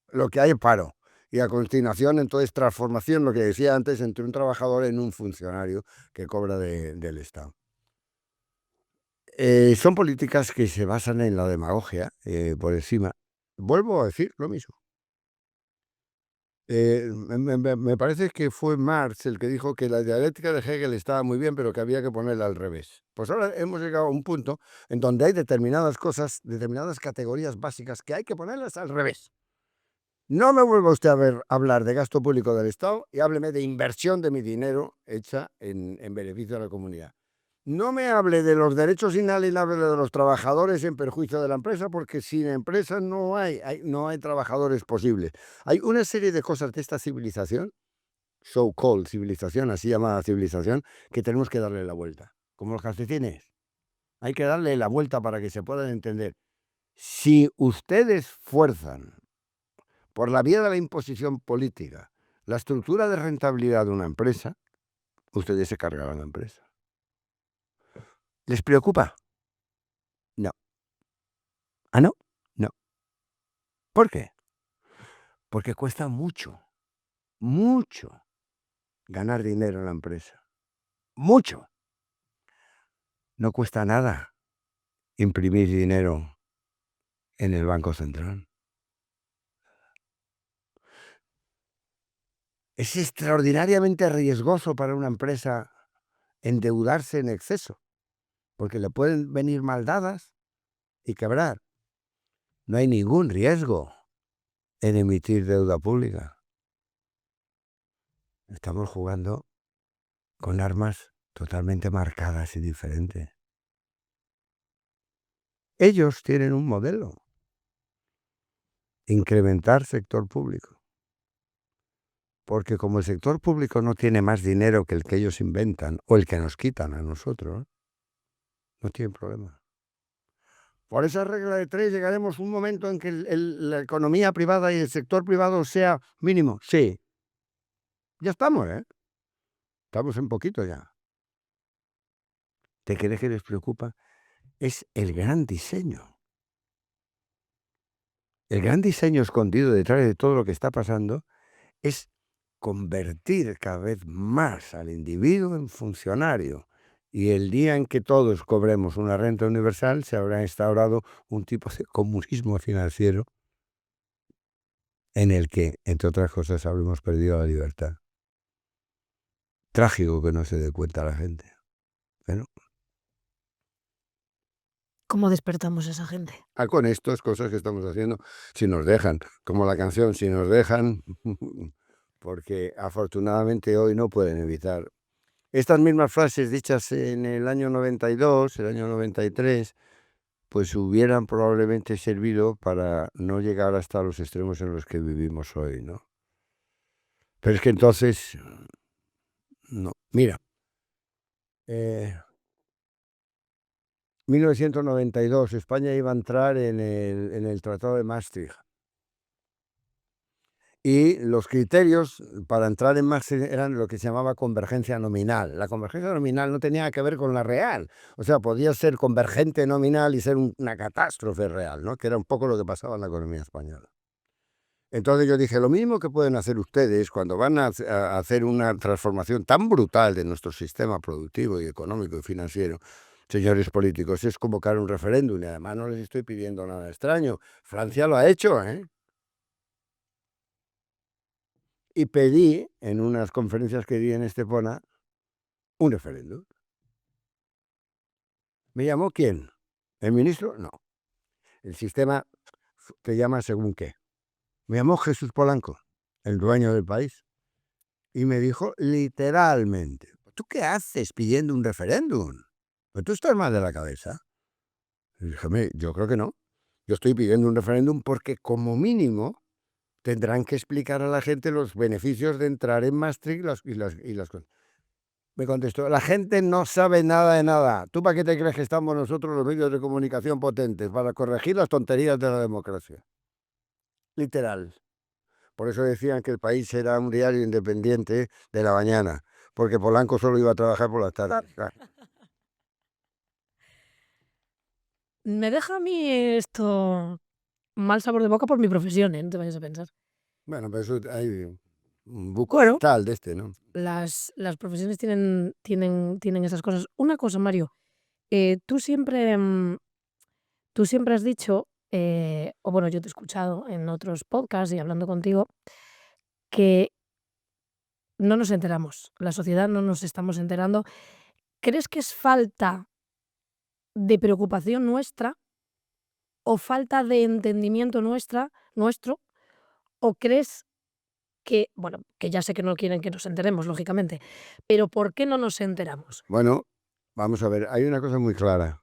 Lo que hay es paro. Y a continuación, entonces, transformación, lo que decía antes, entre un trabajador en un funcionario que cobra del Estado. Son políticas que se basan en la demagogia, por encima. Vuelvo a decir lo mismo. Me parece que fue Marx el que dijo que la dialéctica de Hegel estaba muy bien, pero que había que ponerla al revés. Pues ahora hemos llegado a un punto en donde hay determinadas cosas, determinadas categorías básicas que hay que ponerlas al revés. No me vuelva usted a hablar de gasto público del Estado y hábleme de inversión de mi dinero hecha en beneficio de la comunidad. No me hable de los derechos inalienables de los trabajadores en perjuicio de la empresa, porque sin empresa no hay trabajadores posibles. Hay una serie de cosas de esta civilización, so-called civilización, así llamada civilización, que tenemos que darle la vuelta. Como los calcetines. Hay que darle la vuelta para que se puedan entender. Si ustedes fuerzan por la vía de la imposición política la estructura de rentabilidad de una empresa, ustedes se cargarán la empresa. ¿Les preocupa? No. ¿Ah, no? No. ¿Por qué? Porque cuesta mucho ganar dinero en la empresa. Mucho. No cuesta nada imprimir dinero en el Banco Central. Es extraordinariamente riesgoso para una empresa endeudarse en exceso, porque le pueden venir mal dadas y quebrar. No hay ningún riesgo en emitir deuda pública. Estamos jugando con armas totalmente marcadas y diferentes. Ellos tienen un modelo: incrementar sector público. Porque como el sector público no tiene más dinero que el que ellos inventan o el que nos quitan a nosotros, no tienen problema. Por esa regla de tres llegaremos a un momento en que la economía privada y el sector privado sea mínimo. Sí. Ya estamos, ¿eh? Estamos en poquito ya. ¿Te crees que les preocupa? Es el gran diseño. El gran diseño escondido detrás de todo lo que está pasando es convertir cada vez más al individuo en funcionario. Y el día en que todos cobremos una renta universal, se habrá instaurado un tipo de comunismo financiero en el que, entre otras cosas, habremos perdido la libertad. Trágico que no se dé cuenta la gente. Pero ¿Cómo despertamos a esa gente? con estas cosas que estamos haciendo, si nos dejan, como la canción, si nos dejan, porque afortunadamente hoy no pueden evitar. Estas mismas frases dichas en el año 92, el año 93, pues hubieran probablemente servido para no llegar hasta los extremos en los que vivimos hoy, ¿no? Pero es que entonces, no. Mira, 1992, España iba a entrar en el Tratado de Maastricht. Y los criterios para entrar en Maastricht eran lo que se llamaba convergencia nominal. La convergencia nominal no tenía que ver con la real. O sea, podía ser convergente nominal y ser una catástrofe real, ¿no? Que era un poco lo que pasaba en la economía española. Entonces yo dije, lo mismo que pueden hacer ustedes cuando van a hacer una transformación tan brutal de nuestro sistema productivo y económico y financiero, señores políticos, es convocar un referéndum. Y además no les estoy pidiendo nada extraño. Francia lo ha hecho, ¿eh? Y pedí, en unas conferencias que di en Estepona, un referéndum. ¿Me llamó quién? ¿El ministro? No. El sistema te llama según qué. Me llamó Jesús Polanco, el dueño del país, y me dijo literalmente, ¿tú qué haces pidiendo un referéndum? ¿Pues tú estás mal de la cabeza? Y dije, yo creo que no. Yo estoy pidiendo un referéndum porque como mínimo tendrán que explicar a la gente los beneficios de entrar en Maastricht y las cosas. Me contestó, la gente no sabe nada de nada. ¿Tú para qué te crees que estamos nosotros los medios de comunicación potentes? Para corregir las tonterías de la democracia. Literal. Por eso decían que el país era un diario independiente de la mañana, porque Polanco solo iba a trabajar por las tardes. Claro. Me deja a mí esto mal sabor de boca por mi profesión, ¿eh? No te vayas a pensar. Bueno, pero eso hay un buco Bueno, tal de este, ¿no? las profesiones tienen esas cosas. Una cosa, Mario, tú siempre has dicho, o bueno, yo te he escuchado en otros podcasts y hablando contigo, que no nos enteramos, la sociedad no nos estamos enterando. ¿Crees que es falta de preocupación nuestra o falta de entendimiento nuestro? ¿O crees que, bueno, que ya sé que no quieren que nos enteremos, lógicamente, pero por qué no nos enteramos? Bueno, vamos a ver, hay una cosa muy clara.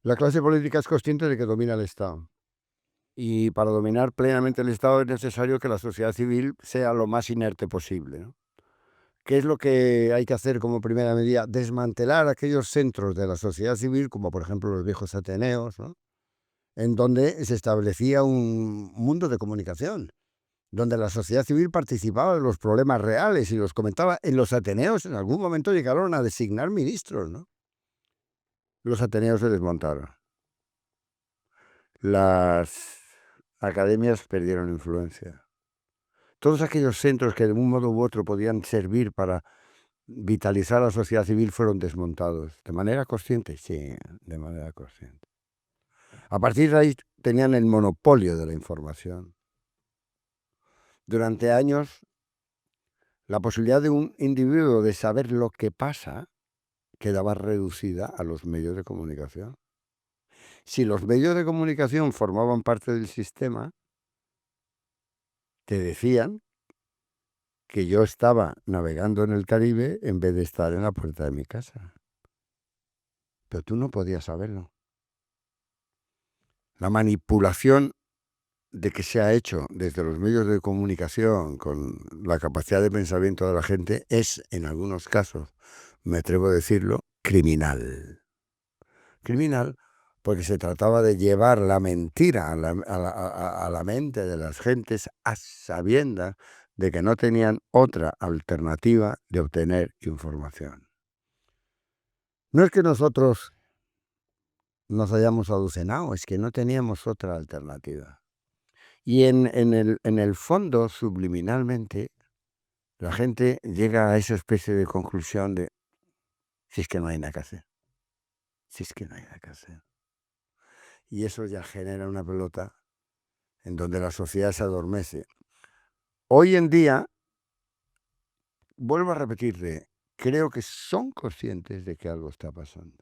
La clase política es consciente de que domina el Estado. Y para dominar plenamente el Estado es necesario que la sociedad civil sea lo más inerte posible, ¿no? ¿Qué es lo que hay que hacer como primera medida? Desmantelar aquellos centros de la sociedad civil, como por ejemplo los viejos ateneos, ¿no? En donde se establecía un mundo de comunicación, donde la sociedad civil participaba de los problemas reales y los comentaba. En los ateneos en algún momento llegaron a designar ministros, ¿no? Los ateneos se desmontaron. Las academias perdieron influencia. Todos aquellos centros que de un modo u otro podían servir para vitalizar la sociedad civil fueron desmontados. ¿De manera consciente? Sí, de manera consciente. A partir de ahí tenían el monopolio de la información. Durante años, la posibilidad de un individuo de saber lo que pasa quedaba reducida a los medios de comunicación. Si los medios de comunicación formaban parte del sistema, te decían que yo estaba navegando en el Caribe en vez de estar en la puerta de mi casa. Pero tú no podías saberlo. La manipulación de que se ha hecho desde los medios de comunicación con la capacidad de pensamiento de la gente es, en algunos casos, me atrevo a decirlo, criminal. Criminal porque se trataba de llevar la mentira a la mente de las gentes a sabiendas de que no tenían otra alternativa de obtener información. No es que nosotros nos hayamos alucinado, es que no teníamos otra alternativa. Y en el fondo, subliminalmente, la gente llega a esa especie de conclusión de, si es que no hay nada que hacer, si es que no hay nada que hacer. Y eso ya genera una pelota en donde la sociedad se adormece. Hoy en día, vuelvo a repetirte, creo que son conscientes de que algo está pasando.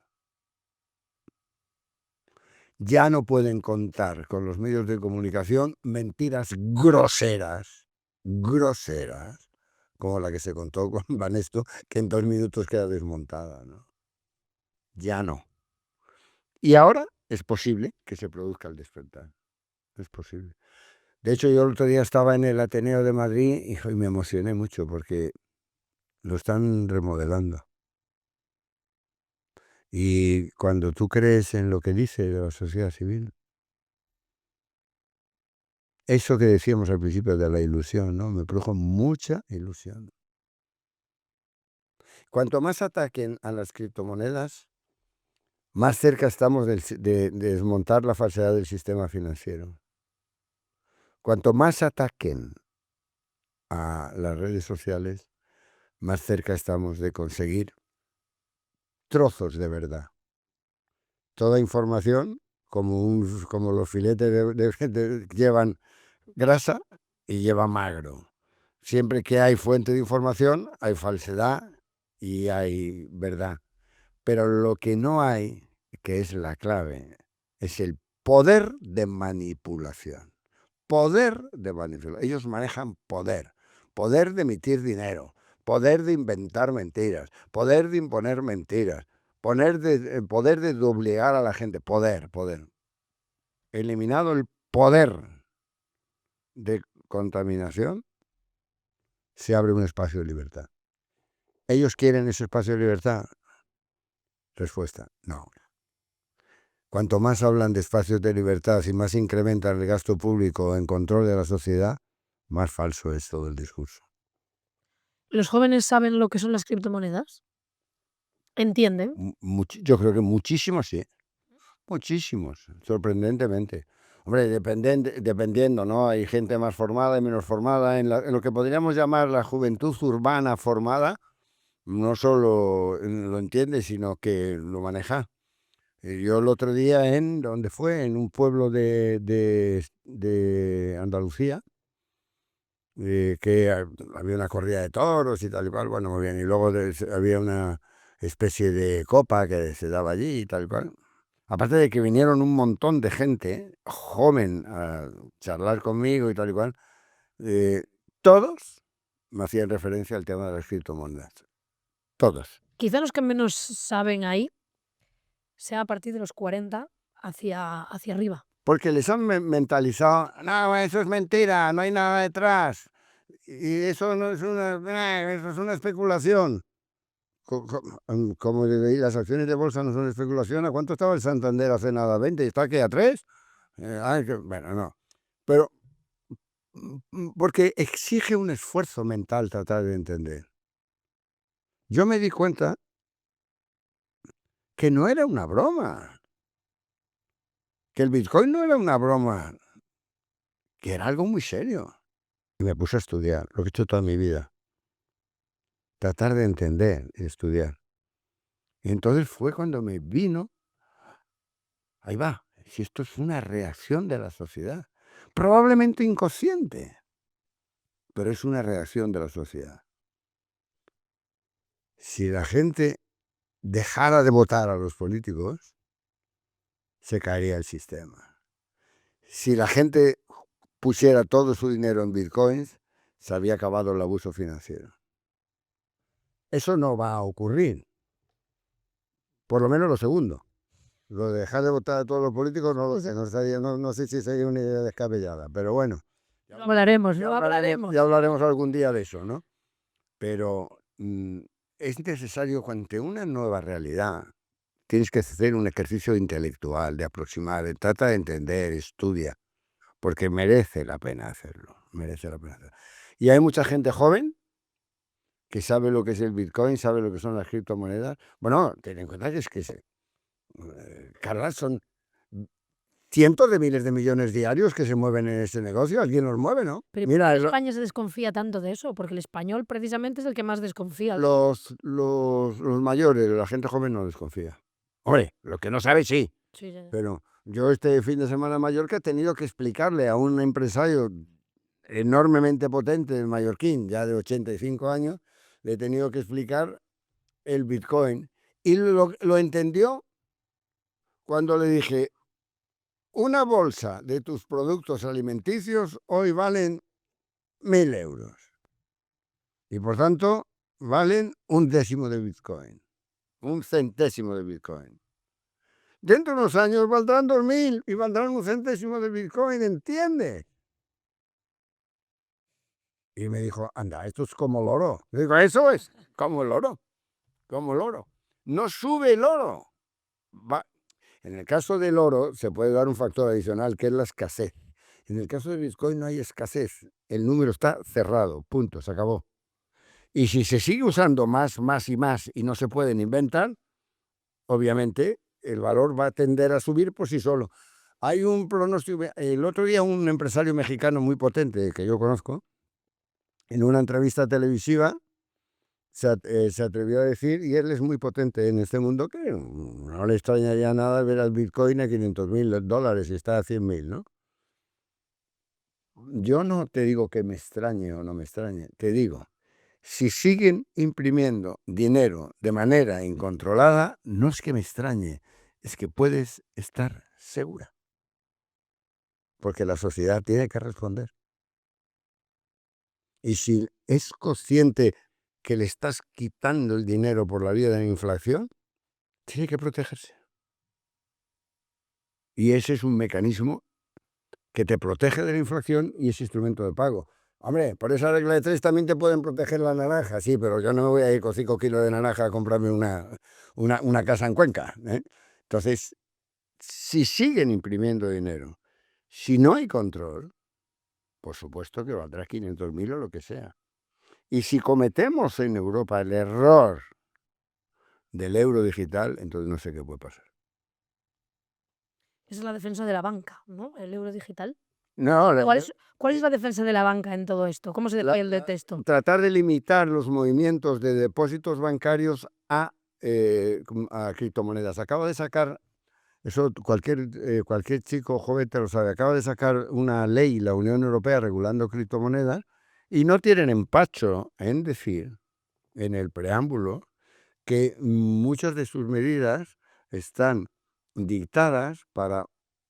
Ya no pueden contar con los medios de comunicación mentiras groseras, groseras, como la que se contó con Banesto, que en 2 minutos queda desmontada, ¿no? Ya no. Y ahora es posible que se produzca el despertar. Es posible. De hecho, yo el otro día estaba en el Ateneo de Madrid y me emocioné mucho porque lo están remodelando. Y cuando tú crees en lo que dice de la sociedad civil, eso que decíamos al principio de la ilusión, ¿no? Me produjo mucha ilusión. Cuanto más ataquen a las criptomonedas, más cerca estamos de desmontar la falsedad del sistema financiero. Cuanto más ataquen a las redes sociales, más cerca estamos de conseguir trozos de verdad. Toda información, como los filetes llevan grasa y lleva magro. Siempre que hay fuente de información, hay falsedad y hay verdad. Pero lo que no hay, que es la clave, es el poder de manipulación. Poder de manipulación. Ellos manejan poder. Poder de emitir dinero. Poder de inventar mentiras. Poder de imponer mentiras. Poder de doblegar a la gente. Poder. Eliminado el poder de contaminación, se abre un espacio de libertad. ¿Ellos quieren ese espacio de libertad? Respuesta, no. Cuanto más hablan de espacios de libertad y más incrementan el gasto público en control de la sociedad, más falso es todo el discurso. ¿Los jóvenes saben lo que son las criptomonedas? ¿Entienden? Yo creo que muchísimos sí. Muchísimos, sorprendentemente. Hombre, dependiendo, ¿no? Hay gente más formada y menos formada. En lo que podríamos llamar la juventud urbana formada, no solo lo entiende, sino que lo maneja. Yo el otro día ¿dónde fue? En un pueblo de Andalucía, que había una corrida de toros y tal y cual, bueno, muy bien. Y luego había una especie de copa que se daba allí y tal y cual. Aparte de que vinieron un montón de gente joven a charlar conmigo y tal y cual, todos me hacían referencia al tema de las criptomonedas. Todos. Quizá los que menos saben ahí sea a partir de los 40 hacia arriba. Porque les han mentalizado, no, eso es mentira, no hay nada detrás. Y eso no es eso es una especulación. Como las acciones de bolsa no son especulación. ¿A cuánto estaba el Santander hace nada? 20, ¿está aquí a 3? Bueno, no. Pero porque exige un esfuerzo mental tratar de entender. Yo me di cuenta que no era una broma, que el Bitcoin no era una broma, que era algo muy serio. Y me puse a estudiar, lo que he hecho toda mi vida. Tratar de entender y estudiar. Y entonces fue cuando me vino, ahí va, si esto es una reacción de la sociedad, probablemente inconsciente, pero es una reacción de la sociedad. Si la gente dejara de votar a los políticos, se caería el sistema. Si la gente pusiera todo su dinero en bitcoins, se había acabado el abuso financiero. Eso no va a ocurrir. Por lo menos lo segundo. Lo de dejar de votar a todos los políticos no lo sé, no sé si sería una idea descabellada, pero bueno. Lo hablaremos, Ya hablaremos algún día de eso, ¿no? Pero es necesario, ante una nueva realidad, tienes que hacer un ejercicio intelectual, de aproximar, trata de entender, estudia, porque merece la pena hacerlo, merece la pena hacerlo. Y hay mucha gente joven que sabe lo que es el Bitcoin, sabe lo que son las criptomonedas. Bueno, ten en cuenta que Carla, son cientos de miles de millones diarios que se mueven en ese negocio. Alguien los mueve, ¿no? Pero ¿y por Mira, qué España se desconfía tanto de eso? Porque el español precisamente es el que más desconfía. los mayores, la gente joven no desconfía. Hombre, lo que no sabe sí. Sí, ya, ya. Pero yo este fin de semana en Mallorca he tenido que explicarle a un empresario enormemente potente, el mallorquín, ya de 85 años, le he tenido que explicar el Bitcoin. Y lo entendió cuando le dije, una bolsa de tus productos alimenticios hoy valen 1.000 euros. Y por tanto, valen un décimo de Bitcoin, un centésimo de Bitcoin. Dentro de unos años valdrán 2.000 y valdrán un centésimo de Bitcoin, ¿entiendes? Y me dijo, anda, esto es como el oro. Le digo, eso es, como el oro, como el oro. No sube el oro. En el caso del oro se puede dar un factor adicional, que es la escasez. En el caso de Bitcoin no hay escasez. El número está cerrado, punto, se acabó. Y si se sigue usando más y no se pueden inventar, obviamente el valor va a tender a subir por sí solo. Hay un pronóstico. El otro día un empresario mexicano muy potente que yo conozco, en una entrevista televisiva, se atrevió a decir, y él es muy potente en este mundo, que no le extrañaría nada ver al Bitcoin a 500.000 dólares y está a 100.000, ¿no? Yo no te digo que me extrañe o no me extrañe, te digo, si siguen imprimiendo dinero de manera incontrolada, no es que me extrañe, es que puedes estar segura, porque la sociedad tiene que responder. Y si es consciente que le estás quitando el dinero por la vía de la inflación, tiene que protegerse. Y ese es un mecanismo que te protege de la inflación y es instrumento de pago. Hombre, por esa regla de 3 también te pueden proteger la naranja, sí, pero yo no me voy a ir con 5 kilos de naranja a comprarme una casa en Cuenca, ¿eh? Entonces, si siguen imprimiendo dinero, si no hay control, por supuesto que valdrá 500.000 o lo que sea. Y si cometemos en Europa el error del euro digital, entonces no sé qué puede pasar. Esa es la defensa de la banca, ¿no? El euro digital. No, ¿Cuál es la defensa de la banca en todo esto? ¿Cómo se deploya el texto? tratar de limitar los movimientos de depósitos bancarios a criptomonedas. Acaba de sacar, eso cualquier chico joven te lo sabe, acaba de sacar una ley la Unión Europea regulando criptomonedas y no tienen empacho en decir en el preámbulo que muchas de sus medidas están dictadas para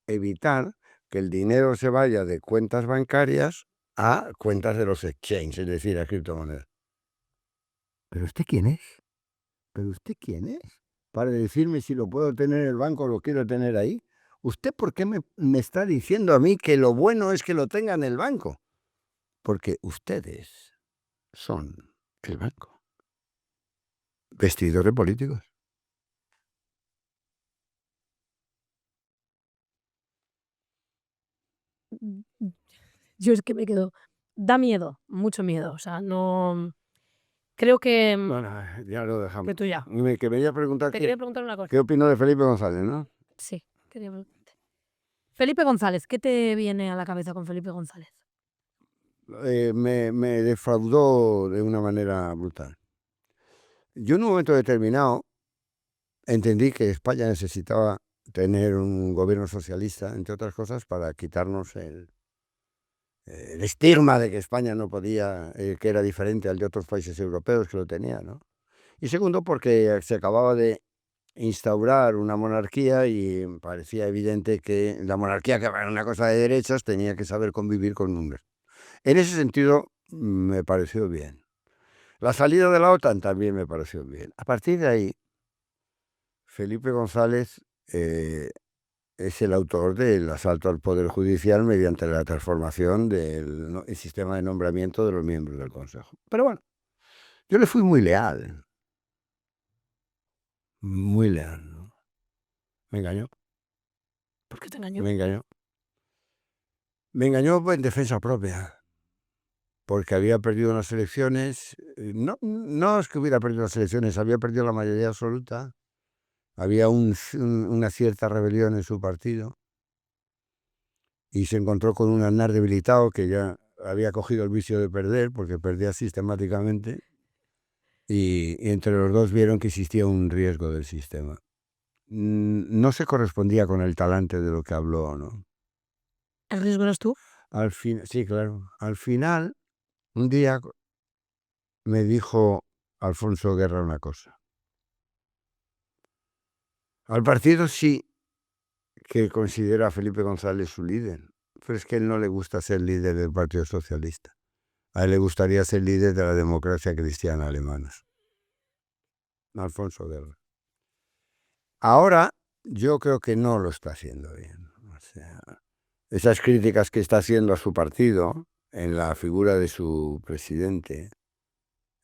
evitar que el dinero se vaya de cuentas bancarias a cuentas de los exchanges, es decir, a criptomonedas. ¿Pero usted quién es? ¿Pero usted quién es? Para decirme si lo puedo tener en el banco o lo quiero tener ahí. ¿Usted por qué me está diciendo a mí que lo bueno es que lo tenga en el banco? Porque ustedes son el banco, vestidos de políticos. Yo es que me quedo. Da miedo, mucho miedo. O sea, no. Creo que. Bueno, ya lo dejamos. Que tú ya. Que me iba a preguntar Te quería preguntar una cosa. qué opino de Felipe González, ¿no? Sí, quería preguntarte. Felipe González, ¿qué te viene a la cabeza con Felipe González? Me defraudó de una manera brutal. Yo en un momento determinado entendí que España necesitaba tener un gobierno socialista, entre otras cosas, para quitarnos el estigma de que España no podía, que era diferente al de otros países europeos que lo tenían, ¿no? Y segundo, porque se acababa de instaurar una monarquía y parecía evidente que la monarquía, que era una cosa de derechas, tenía que saber convivir con un... En ese sentido, me pareció bien. La salida de la OTAN también me pareció bien. A partir de ahí, Felipe González es el autor del asalto al Poder Judicial mediante la transformación del sistema de nombramiento de los miembros del Consejo. Pero bueno, yo le fui muy leal. Muy leal, ¿no? Me engañó. ¿Por qué te engañó? Me engañó. Me engañó en defensa propia. porque había perdido unas elecciones, no es que hubiera perdido las elecciones, había perdido la mayoría absoluta, había una cierta rebelión en su partido y se encontró con un Aznar debilitado que ya había cogido el vicio de perder porque perdía sistemáticamente y entre los dos vieron que existía un riesgo del sistema. No se correspondía con el talante de lo que habló, ¿no? ¿El riesgo eres tú? Sí, claro. Al final, un día me dijo Alfonso Guerra una cosa. Al partido sí que considera a Felipe González su líder, pero es que a él no le gusta ser líder del Partido Socialista. A él le gustaría ser líder de la democracia cristiana alemana. Alfonso Guerra. Ahora yo creo que no lo está haciendo bien. O sea, esas críticas que está haciendo a su partido en la figura de su presidente,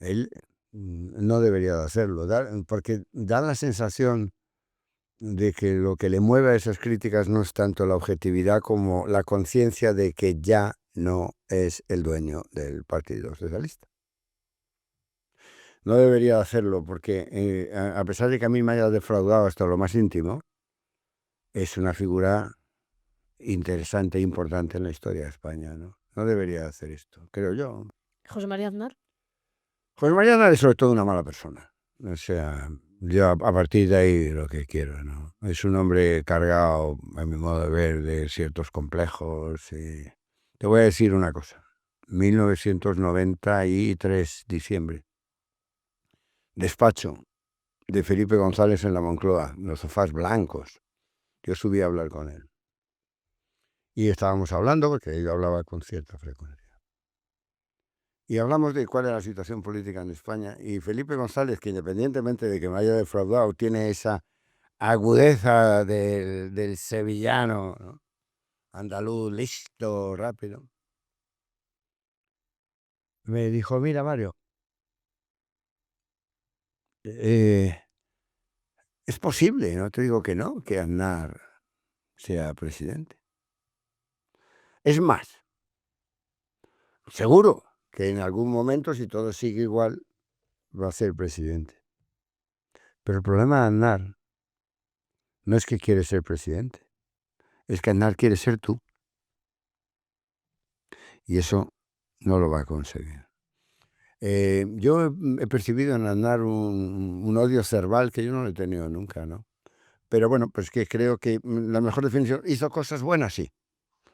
él no debería de hacerlo, porque da la sensación de que lo que le mueve a esas críticas no es tanto la objetividad como la conciencia de que ya no es el dueño del Partido Socialista. No debería de hacerlo porque a pesar de que a mí me haya defraudado hasta lo más íntimo, es una figura interesante e importante en la historia de España, ¿no? No debería hacer esto, creo yo. José María Aznar. José María Aznar es sobre todo una mala persona. O sea, yo a partir de ahí lo que quiero, ¿no? Es un hombre cargado, a mi modo de ver, de ciertos complejos. Te voy a decir una cosa. 1993, diciembre. Despacho de Felipe González en la Moncloa, los sofás blancos. Yo subí a hablar con él. Y estábamos hablando, porque yo hablaba con cierta frecuencia. Y hablamos de cuál es la situación política en España. Y Felipe González, que independientemente de que me haya defraudado, tiene esa agudeza del sevillano, ¿no? Andaluz, listo, rápido. Me dijo, mira, Mario, es posible, no te digo que no, que Aznar sea presidente. Es más, seguro que en algún momento, si todo sigue igual, va a ser presidente. Pero el problema de Aznar no es que quiere ser presidente, es que Aznar quiere ser tú. Y eso no lo va a conseguir. Yo he percibido en Aznar un odio cerval que yo no lo he tenido nunca, ¿no? Pero bueno, pues que creo que la mejor definición, hizo cosas buenas, sí.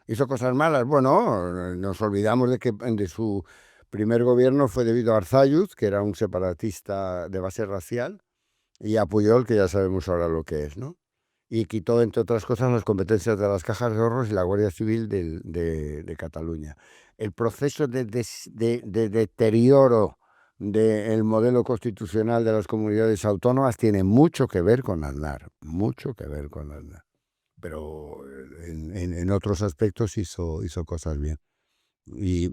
Hizo cosas malas, bueno, nos olvidamos de que de su primer gobierno fue debido a Arzayuz, que era un separatista de base racial, y a Pujol, que ya sabemos ahora lo que es, ¿no? Y quitó, entre otras cosas, las competencias de las cajas de ahorros y la Guardia Civil de Cataluña. El proceso de deterioro del modelo constitucional de las comunidades autónomas tiene mucho que ver con Aznar, mucho que ver con Aznar. Pero en otros aspectos hizo cosas bien.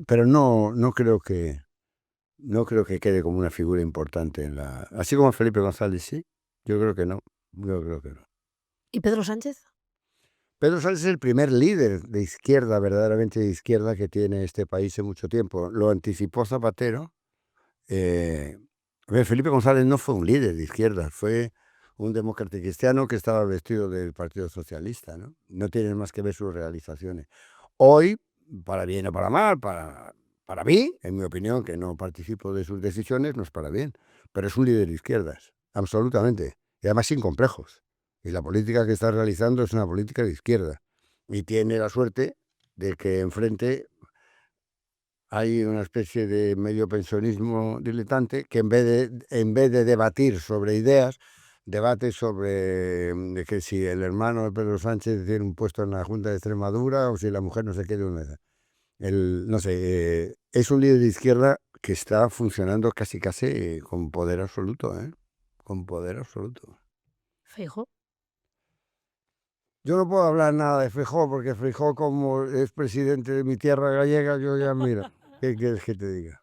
Pero no creo que quede como una figura importante en la... Así como Felipe González, sí, yo creo que no, yo creo que no. ¿Y Pedro Sánchez? Pedro Sánchez es el primer líder de izquierda, verdaderamente de izquierda, que tiene este país en mucho tiempo. Lo anticipó Zapatero. Felipe González no fue un líder de izquierda, fue un demócrata cristiano que estaba vestido del Partido Socialista, ¿no? No tienen más que ver sus realizaciones. Hoy, para bien o para mal, para mí, en mi opinión, que no participo de sus decisiones, no es para bien. Pero es un líder de izquierdas, absolutamente. Y además sin complejos. Y la política que está realizando es una política de izquierda. Y tiene la suerte de que enfrente hay una especie de medio pensionismo diletante que en vez de debatir sobre ideas, debate sobre de que si el hermano de Pedro Sánchez tiene un puesto en la Junta de Extremadura o si la mujer no se quiere una... No sé, es un líder de izquierda que está funcionando casi con poder absoluto, ¿eh? Con poder absoluto. Feijóo. Yo no puedo hablar nada de Feijóo porque Feijóo, como es presidente de mi tierra gallega, yo ya, mira, ¿qué quieres que te diga?